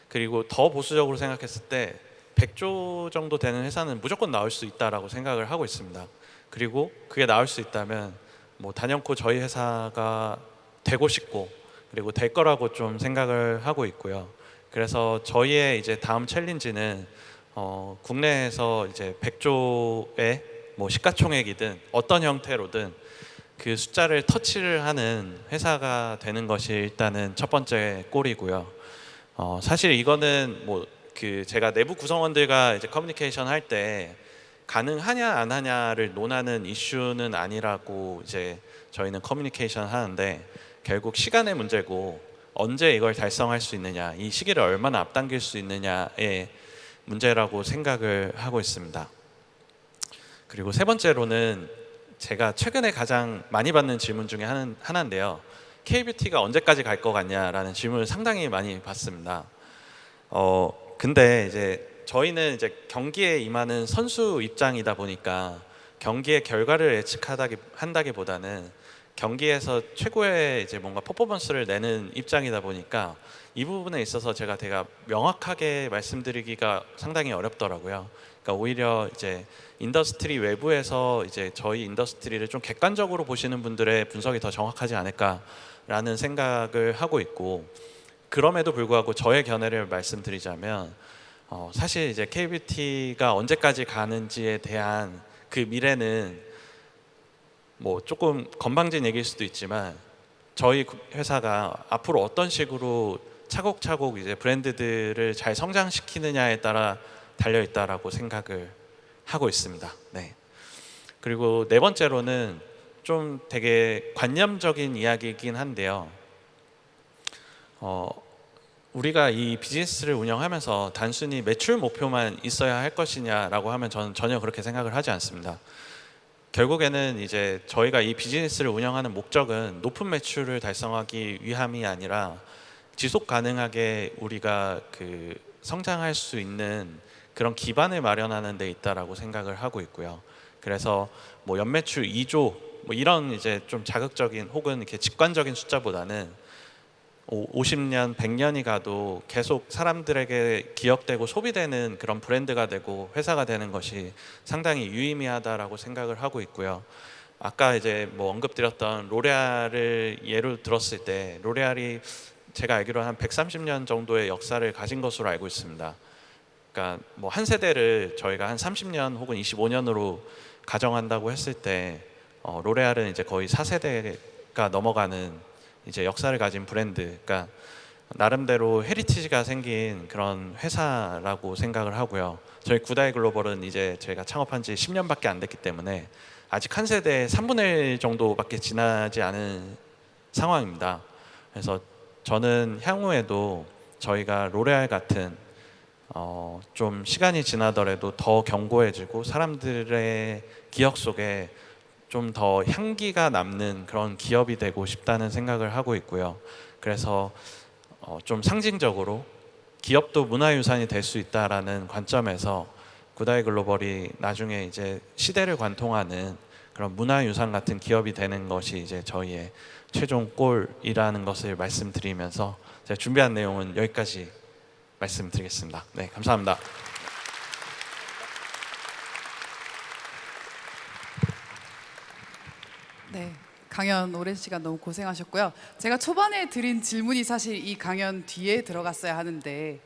그리고 더 보수적으로 생각했을 때 100조 정도 되는 회사는 무조건 나올 수 있다라고 생각을 하고 있습니다. 그리고 그게 나올 수 있다면 뭐 단연코 저희 회사가 되고 싶고 그리고 될 거라고 좀 생각을 하고 있고요. 그래서 저희의 이제 다음 챌린지는 국내에서 이제 100조의 뭐 시가총액이든 어떤 형태로든 그 숫자를 터치를 하는 회사가 되는 것이 일단은 첫 번째 골이고요. 사실 이거는 뭐 그 제가 내부 구성원들과 이제 커뮤니케이션 할 때 가능하냐 안 하냐를 논하는 이슈는 아니라고 이제 저희는 커뮤니케이션 하는데, 결국 시간의 문제고 언제 이걸 달성할 수 있느냐, 이 시기를 얼마나 앞당길 수 있느냐의 문제라고 생각을 하고 있습니다. 그리고 세 번째로는 제가 최근에 가장 많이 받는 질문 중에 하나인데요. K뷰티가 언제까지 갈 것 같냐라는 질문을 상당히 많이 받습니다. 근데 이제 저희는 이제 경기에 임하는 선수 입장이다 보니까 경기의 결과를 예측한다기보다는 경기에서 최고의 이제 뭔가 퍼포먼스를 내는 입장이다 보니까 이 부분에 있어서 제가 되게 명확하게 말씀드리기가 상당히 어렵더라고요. 그러니까 오히려 이제 인더스트리 외부에서 이제 저희 인더스트리를 좀 객관적으로 보시는 분들의 분석이 더 정확하지 않을까라는 생각을 하고 있고, 그럼에도 불구하고 저의 견해를 말씀드리자면 사실 이제 K뷰티가 언제까지 가는지에 대한 그 미래는 뭐 조금 건방진 얘기일 수도 있지만 저희 회사가 앞으로 어떤 식으로 차곡차곡 이제 브랜드들을 잘 성장시키느냐에 따라 달려 있다라고 생각을 하고 있습니다. 네. 그리고 네 번째로는 좀 되게 관념적인 이야기이긴 한데요. 우리가 이 비즈니스를 운영하면서 단순히 매출 목표만 있어야 할 것이냐라고 하면 저는 전혀 그렇게 생각을 하지 않습니다. 결국에는 이제 저희가 이 비즈니스를 운영하는 목적은 높은 매출을 달성하기 위함이 아니라 지속 가능하게 우리가 그 성장할 수 있는 그런 기반을 마련하는 데 있다라고 생각을 하고 있고요. 그래서 뭐 연매출 2조 뭐 이런 이제 좀 자극적인 혹은 이렇게 직관적인 숫자보다는 50년, 100년이 가도 계속 사람들에게 기억되고 소비되는 그런 브랜드가 되고 회사가 되는 것이 상당히 유의미하다라고 생각을 하고 있고요. 아까 이제 뭐 언급드렸던 로레알을 예로 들었을 때 로레알이 제가 알기로 한 130년 정도의 역사를 가진 것으로 알고 있습니다. 그러니까 뭐 한 세대를 저희가 한 30년 혹은 25년으로 가정한다고 했을 때 로레알은 이제 거의 4세대가 넘어가는 이제 역사를 가진 브랜드, 그러니까 나름대로 헤리티지가 생긴 그런 회사라고 생각을 하고요. 저희 구다이 글로벌은 이제 저희가 창업한 지 10년밖에 안 됐기 때문에 아직 한 세대의 3분의 1 정도밖에 지나지 않은 상황입니다. 그래서 저는 향후에도 저희가 로레알 같은 좀 시간이 지나더라도 더 견고해지고 사람들의 기억 속에 좀 더 향기가 남는 그런 기업이 되고 싶다는 생각을 하고 있고요. 그래서 좀 상징적으로 기업도 문화유산이 될 수 있다라는 관점에서 구다이 글로벌이 나중에 이제 시대를 관통하는 그런 문화유산 같은 기업이 되는 것이 이제 저희의 최종 골이라는 것을 말씀드리면서 제가 준비한 내용은 여기까지 말씀드리겠습니다. 네, 감사합니다. 네, 강연 오랜 시간 너무 고생하셨고요. 제가 초반에 드린 질문이 사실 이 강연 뒤에 들어갔어야 하는데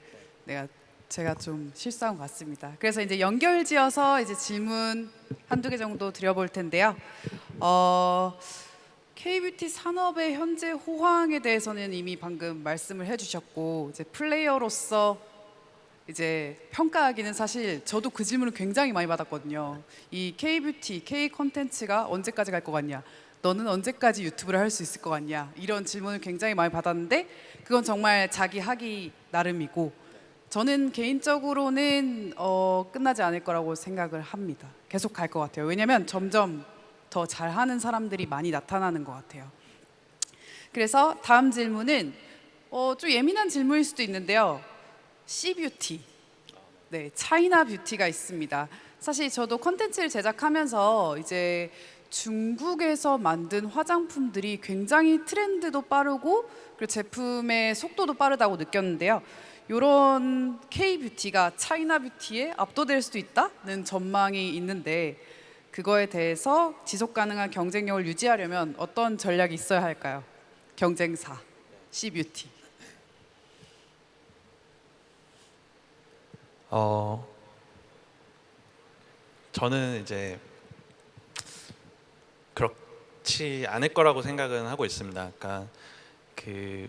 제가 좀 실수한 것 같습니다. 그래서 이제 연결지어서 이제 질문 한두 개 정도 드려볼 텐데요. K뷰티 산업의 현재 호황에 대해서는 이미 방금 말씀을 해주셨고 이제 플레이어로서 이제 평가하기는 사실 저도 그 질문을 굉장히 많이 받았거든요. 이 K뷰티, K 콘텐츠가 언제까지 갈 것 같냐? 너는 언제까지 유튜브를 할 수 있을 것 같냐? 이런 질문을 굉장히 많이 받았는데 그건 정말 자기 하기 나름이고 저는 개인적으로는 끝나지 않을 거라고 생각을 합니다. 계속 갈 것 같아요. 왜냐면 점점 더 잘하는 사람들이 많이 나타나는 것 같아요. 그래서 다음 질문은 좀 예민한 질문일 수도 있는데요. C뷰티, 네, 차이나 뷰티가 있습니다. 사실 저도 콘텐츠를 제작하면서 이제 중국에서 만든 화장품들이 굉장히 트렌드도 빠르고 그리고 제품의 속도도 빠르다고 느꼈는데요. 이런 K뷰티가 차이나 뷰티에 압도될 수도 있다는 전망이 있는데 그거에 대해서 지속 가능한 경쟁력을 유지하려면 어떤 전략이 있어야 할까요? 경쟁사 C뷰티. 저는 이제 그렇지 않을 거라고 생각은 하고 있습니다. 그러니까 그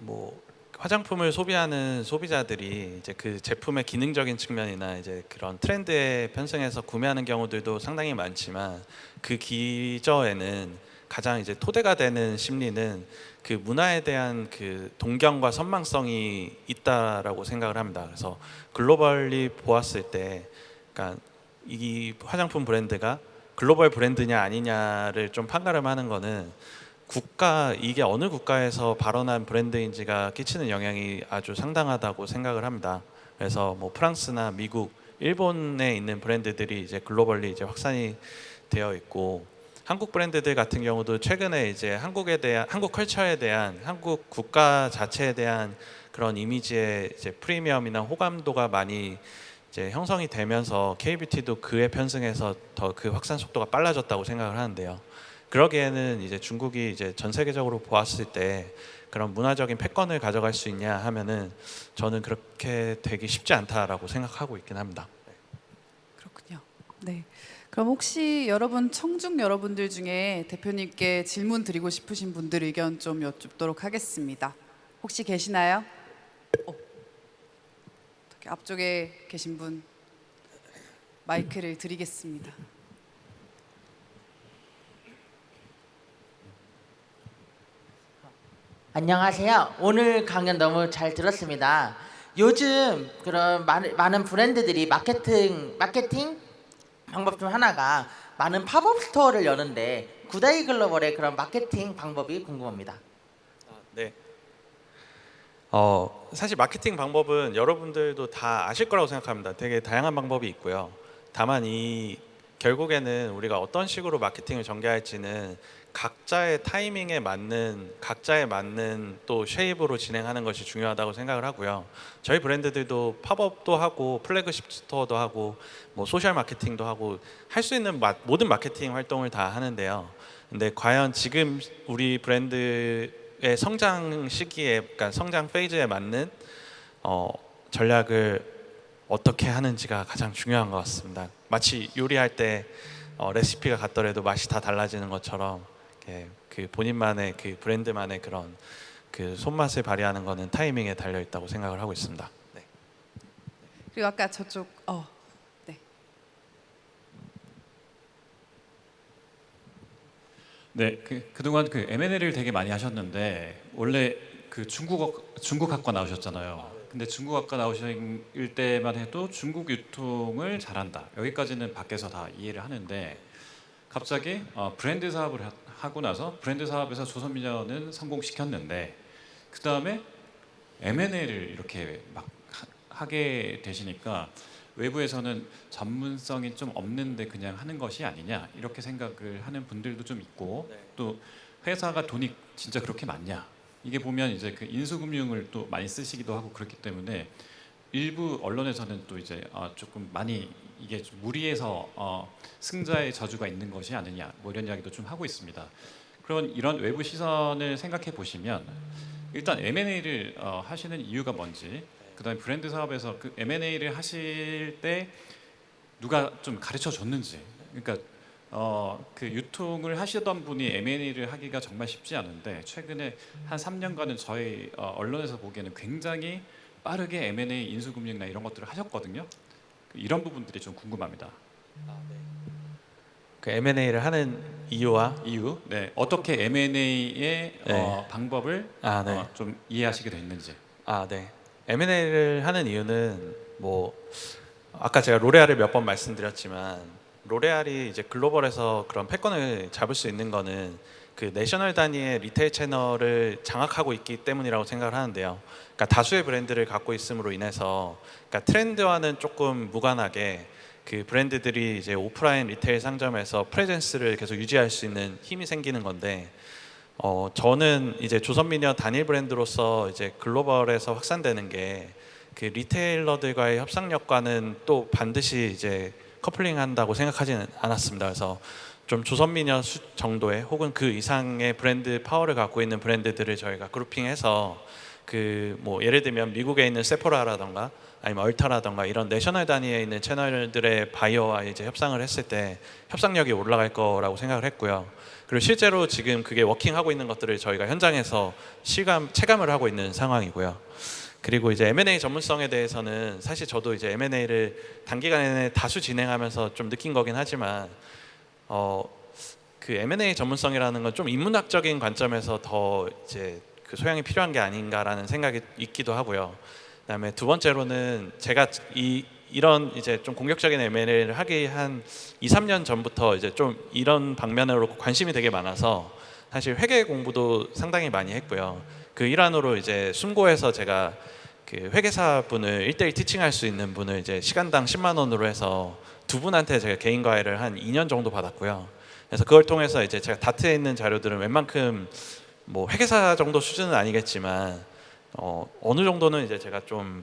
뭐 화장품을 소비하는 소비자들이 이제 그 제품의 기능적인 측면이나 이제 그런 트렌드에 편승해서 구매하는 경우들도 상당히 많지만 그 기저에는 가장 이제 토대가 되는 심리는 그 문화에 대한 그 동경과 선망성이 있다라고 생각을 합니다. 그래서 글로벌리 보았을 때, 그러니까 이 화장품 브랜드가 글로벌 브랜드냐 아니냐를 좀 판가름하는 거는 이게 어느 국가에서 발원한 브랜드인지가 끼치는 영향이 아주 상당하다고 생각을 합니다. 그래서 뭐 프랑스나 미국, 일본에 있는 브랜드들이 이제 글로벌리 이제 확산이 되어 있고 한국 브랜드들 같은 경우도 최근에 이제 한국에 대한 한국 컬처에 대한 한국 국가 자체에 대한 그런 이미지의 이제 프리미엄이나 호감도가 많이 이제 형성이 되면서 K뷰티도 그에 편승해서 더 그 확산 속도가 빨라졌다고 생각을 하는데요. 그러기에는 이제 중국이 이제 전 세계적으로 보았을 때 그런 문화적인 패권을 가져갈 수 있냐 하면은 저는 그렇게 되기 쉽지 않다라고 생각하고 있긴 합니다. 그렇군요. 네. 그럼 혹시 여러분 청중 여러분들 중에 대표님께 질문 드리고 싶으신 분들 의견 좀 여쭙도록 하겠습니다. 혹시 계시나요? 이렇게 앞쪽에 계신 분 마이크를 드리겠습니다. 안녕하세요. 오늘 강연 너무 잘 들었습니다. 요즘 그런 많은 브랜드들이 마케팅 방법 중 하나가 많은 팝업 스토어를 여는데 구다이 글로벌의 그런 마케팅 방법이 궁금합니다. 네. 사실 마케팅 방법은 여러분들도 다 아실 거라고 생각합니다. 되게 다양한 방법이 있고요. 다만 결국에는 우리가 어떤 식으로 마케팅을 전개할지는 각자의 타이밍에 맞는 각자에 맞는 또 쉐입으로 진행하는 것이 중요하다고 생각을 하고요. 저희 브랜드들도 팝업도 하고 플래그십 스토어도 하고 뭐 소셜 마케팅도 하고 할 수 있는 모든 마케팅 활동을 다 하는데요. 근데 과연 지금 우리 브랜드의 성장 시기에, 그러니까 성장 페이즈에 맞는 전략을 어떻게 하는지가 가장 중요한 것 같습니다. 마치 요리할 때 레시피가 같더라도 맛이 다 달라지는 것처럼 그 본인만의 그 브랜드만의 그런 그 손맛을 발휘하는 거는 타이밍에 달려 있다고 생각을 하고 있습니다. 네. 그리고 아까 저쪽 네. 네, 그동안 그 M&A를 되게 많이 하셨는데 원래 그 중국학과 나오셨잖아요. 근데 중국학과 나오실 때만 해도 중국 유통을 잘한다. 여기까지는 밖에서 다 이해를 하는데 갑자기 브랜드 사업을 하고 나서 브랜드 사업에서 조선미녀는 성공시켰는데 그 다음에 M&A를 이렇게 막 하게 되시니까 외부에서는 전문성이 좀 없는데 그냥 하는 것이 아니냐 이렇게 생각을 하는 분들도 좀 있고 또 회사가 돈이 진짜 그렇게 많냐 이게 보면 이제 그 인수금융을 또 많이 쓰시기도 하고 그렇기 때문에 일부 언론에서는 또 이제 조금 많이 이게 좀 무리해서 승자의 저주가 있는 것이 아니냐 뭐 이런 이야기도 좀 하고 있습니다. 그런 이런 외부 시선을 생각해 보시면 일단 M&A를 하시는 이유가 뭔지 그다음에 브랜드 사업에서 그 M&A를 하실 때 누가 좀 가르쳐 줬는지 그러니까 그 유통을 하시던 분이 M&A를 하기가 정말 쉽지 않은데 최근에 한 3년간은 저희 언론에서 보기에는 굉장히 빠르게 M&A 인수금융이나 이런 것들을 하셨거든요. 이런 부분들이 좀 궁금합니다. 그 M&A를 하는 이유와 이유, 네, 어떻게 M&A의 네. 방법을 네. 좀 이해하시게 됐는지. 네. M&A를 하는 이유는 뭐 아까 제가 로레알을 몇 번 말씀드렸지만 로레알이 이제 글로벌에서 그런 패권을 잡을 수 있는 거는 그 내셔널 단위의 리테일 채널을 장악하고 있기 때문이라고 생각을 하는데요. 그러니까 다수의 브랜드를 갖고 있음으로 인해서 그러니까 트렌드와는 조금 무관하게 그 브랜드들이 이제 오프라인 리테일 상점에서 프레젠스를 계속 유지할 수 있는 힘이 생기는 건데 저는 이제 조선미녀 단일 브랜드로서 이제 글로벌에서 확산되는 게 그 리테일러들과의 협상력과는 또 반드시 이제 커플링한다고 생각하지는 않았습니다. 그래서 좀 조선미녀 정도의 혹은 그 이상의 브랜드 파워를 갖고 있는 브랜드들을 저희가 그룹핑해서 그 뭐 예를 들면 미국에 있는 세포라라던가 아니면 얼타라던가 이런 내셔널 단위에 있는 채널들의 바이어와 이제 협상을 했을 때 협상력이 올라갈 거라고 생각을 했고요. 그리고 실제로 지금 그게 워킹하고 있는 것들을 저희가 현장에서 체감을 하고 있는 상황이고요. 그리고 이제 M&A 전문성에 대해서는 사실 저도 이제 M&A를 단기간에 다수 진행하면서 좀 느낀 거긴 하지만 그 M&A 전문성이라는 건 좀 인문학적인 관점에서 더 이제 그 소양이 필요한 게 아닌가라는 생각이 있기도 하고요. 그다음에 두 번째로는 제가 이런 이제 좀 공격적인 M&A를 하기 한 2, 3년 전부터 이제 좀 이런 방면으로 관심이 되게 많아서 사실 회계 공부도 상당히 많이 했고요. 그 일환으로 이제 숨고에서 제가 그 회계사 분을 1대1 티칭할 수 있는 분을 이제 시간당 10만 원으로 해서 두 분한테 제가 개인 과외를 한 2년 정도 받았고요. 그래서 그걸 통해서 이제 제가 다트에 있는 자료들은 웬만큼 뭐 회계사 정도 수준은 아니겠지만 어느 정도는 이제 제가 좀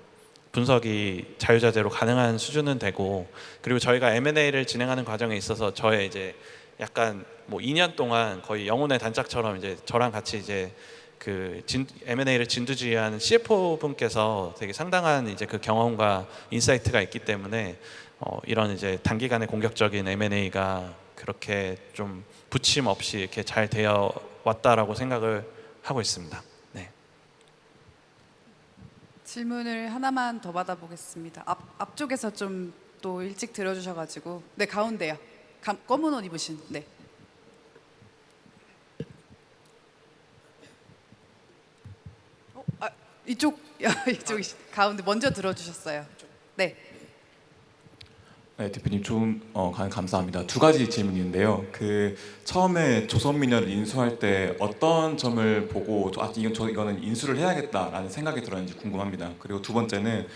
분석이 자유자재로 가능한 수준은 되고 그리고 저희가 M&A를 진행하는 과정에 있어서 저의 이제 약간 뭐 2년 동안 거의 영혼의 단짝처럼 이제 저랑 같이 이제 그 M&A를 진두지휘하는 CFO 분께서 되게 상당한 이제 그 경험과 인사이트가 있기 때문에 이런 이제 단기간에 공격적인 M&A가 그렇게 좀 부침 없이 이렇게 잘 되어 왔다라고 생각을 하고 있습니다. 네. 질문을 하나만 더 받아보겠습니다. 앞쪽에서 좀 또 일찍 들어주셔가지고 네 가운데요. 검은 옷 입으신 네. 이쪽 이쪽이 가운데 먼저 들어주셨어요. 네. 네, 대표님 감사합니다. 두 가지 질문인데요. 처음에 조선미녀를 인수할 때 어떤 점을 보고 이거는 인수를 해야겠다라는 생각이 들었는지 궁금합니다. 그리고 두 번째는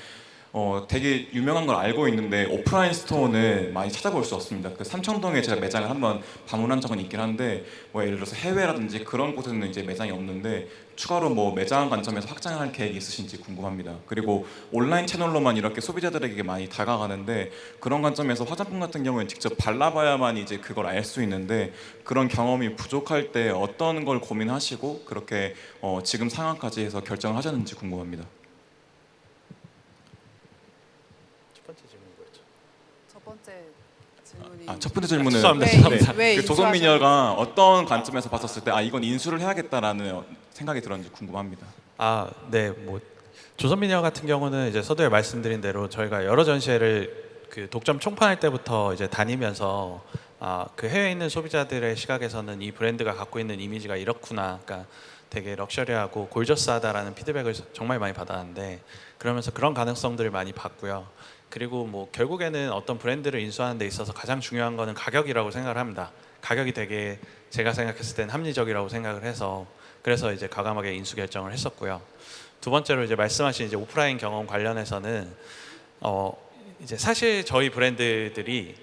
되게 유명한 걸 알고 있는데 오프라인 스토어는 많이 찾아볼 수 없습니다. 삼청동에 제가 매장을 한번 방문한 적은 있긴 한데 예를 들어서 해외라든지 그런 곳에는 이제 매장이 없는데 추가로 매장 관점에서 확장할 계획이 있으신지 궁금합니다. 그리고 온라인 채널로만 이렇게 소비자들에게 많이 다가가는데 그런 관점에서 화장품 같은 경우는 직접 발라봐야만 이제 그걸 알 수 있는데 그런 경험이 부족할 때 어떤 걸 고민하시고 그렇게 지금 상황까지 해서 결정을 하셨는지 궁금합니다. 첫 번째 질문 뭐였죠? 첫 번째 질문이 첫 번째 질문은 죄송합니다. 왜 조선미녀가 어떤 관점에서 봤었을 때 이건 인수를 해야겠다라는 생각이 들었는지 궁금합니다. 네, 조선미녀 같은 경우는 이제 서두에 말씀드린 대로 저희가 여러 전시회를 독점 총판할 때부터 이제 다니면서 그 해외에 있는 소비자들의 시각에서는 이 브랜드가 갖고 있는 이미지가 이렇구나, 그러니까 되게 럭셔리하고 골저스하다라는 피드백을 정말 많이 받았는데 그러면서 그런 가능성들을 많이 봤고요. 그리고 결국에는 어떤 브랜드를 인수하는 데 있어서 가장 중요한 거는 가격이라고 생각을 합니다. 가격이 되게 제가 생각했을 땐 합리적이라고 생각을 해서 그래서 이제 과감하게 인수 결정을 했었고요. 두 번째로 이제 말씀하신 이제 오프라인 경험 관련해서는 이제 사실 저희 브랜드들이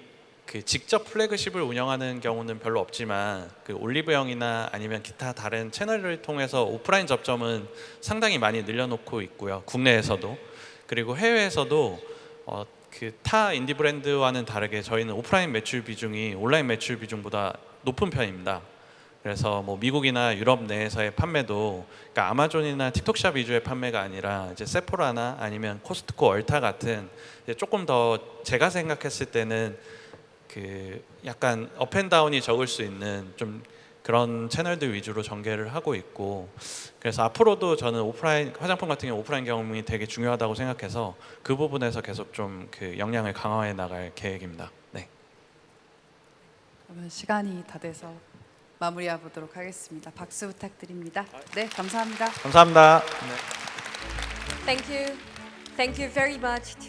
직접 플래그십을 운영하는 경우는 별로 없지만 올리브영이나 아니면 기타 다른 채널을 통해서 오프라인 접점은 상당히 많이 늘려놓고 있고요. 국내에서도 그리고 해외에서도 타 인디 브랜드와는 다르게 저희는 오프라인 매출 비중이 온라인 매출 비중보다 높은 편입니다. 그래서 미국이나 유럽 내에서의 판매도 그러니까 아마존이나 틱톡샵 위주의 판매가 아니라 이제 세포라나 아니면 코스트코, 얼타 같은 이제 조금 더 제가 생각했을 때는 약간 업앤다운이 적을 수 있는 좀 그런 채널들 위주로 전개를 하고 있고 그래서 앞으로도 저는 오프라인 화장품 같은 경우 오프라인 경험이 되게 중요하다고 생각해서 그 부분에서 계속 좀 역량을 강화해 나갈 계획입니다. 네. 그러면 시간이 다 돼서 마무리해 보도록 하겠습니다. 박수 부탁드립니다. 네, 감사합니다. 감사합니다. Thank you. Thank you very much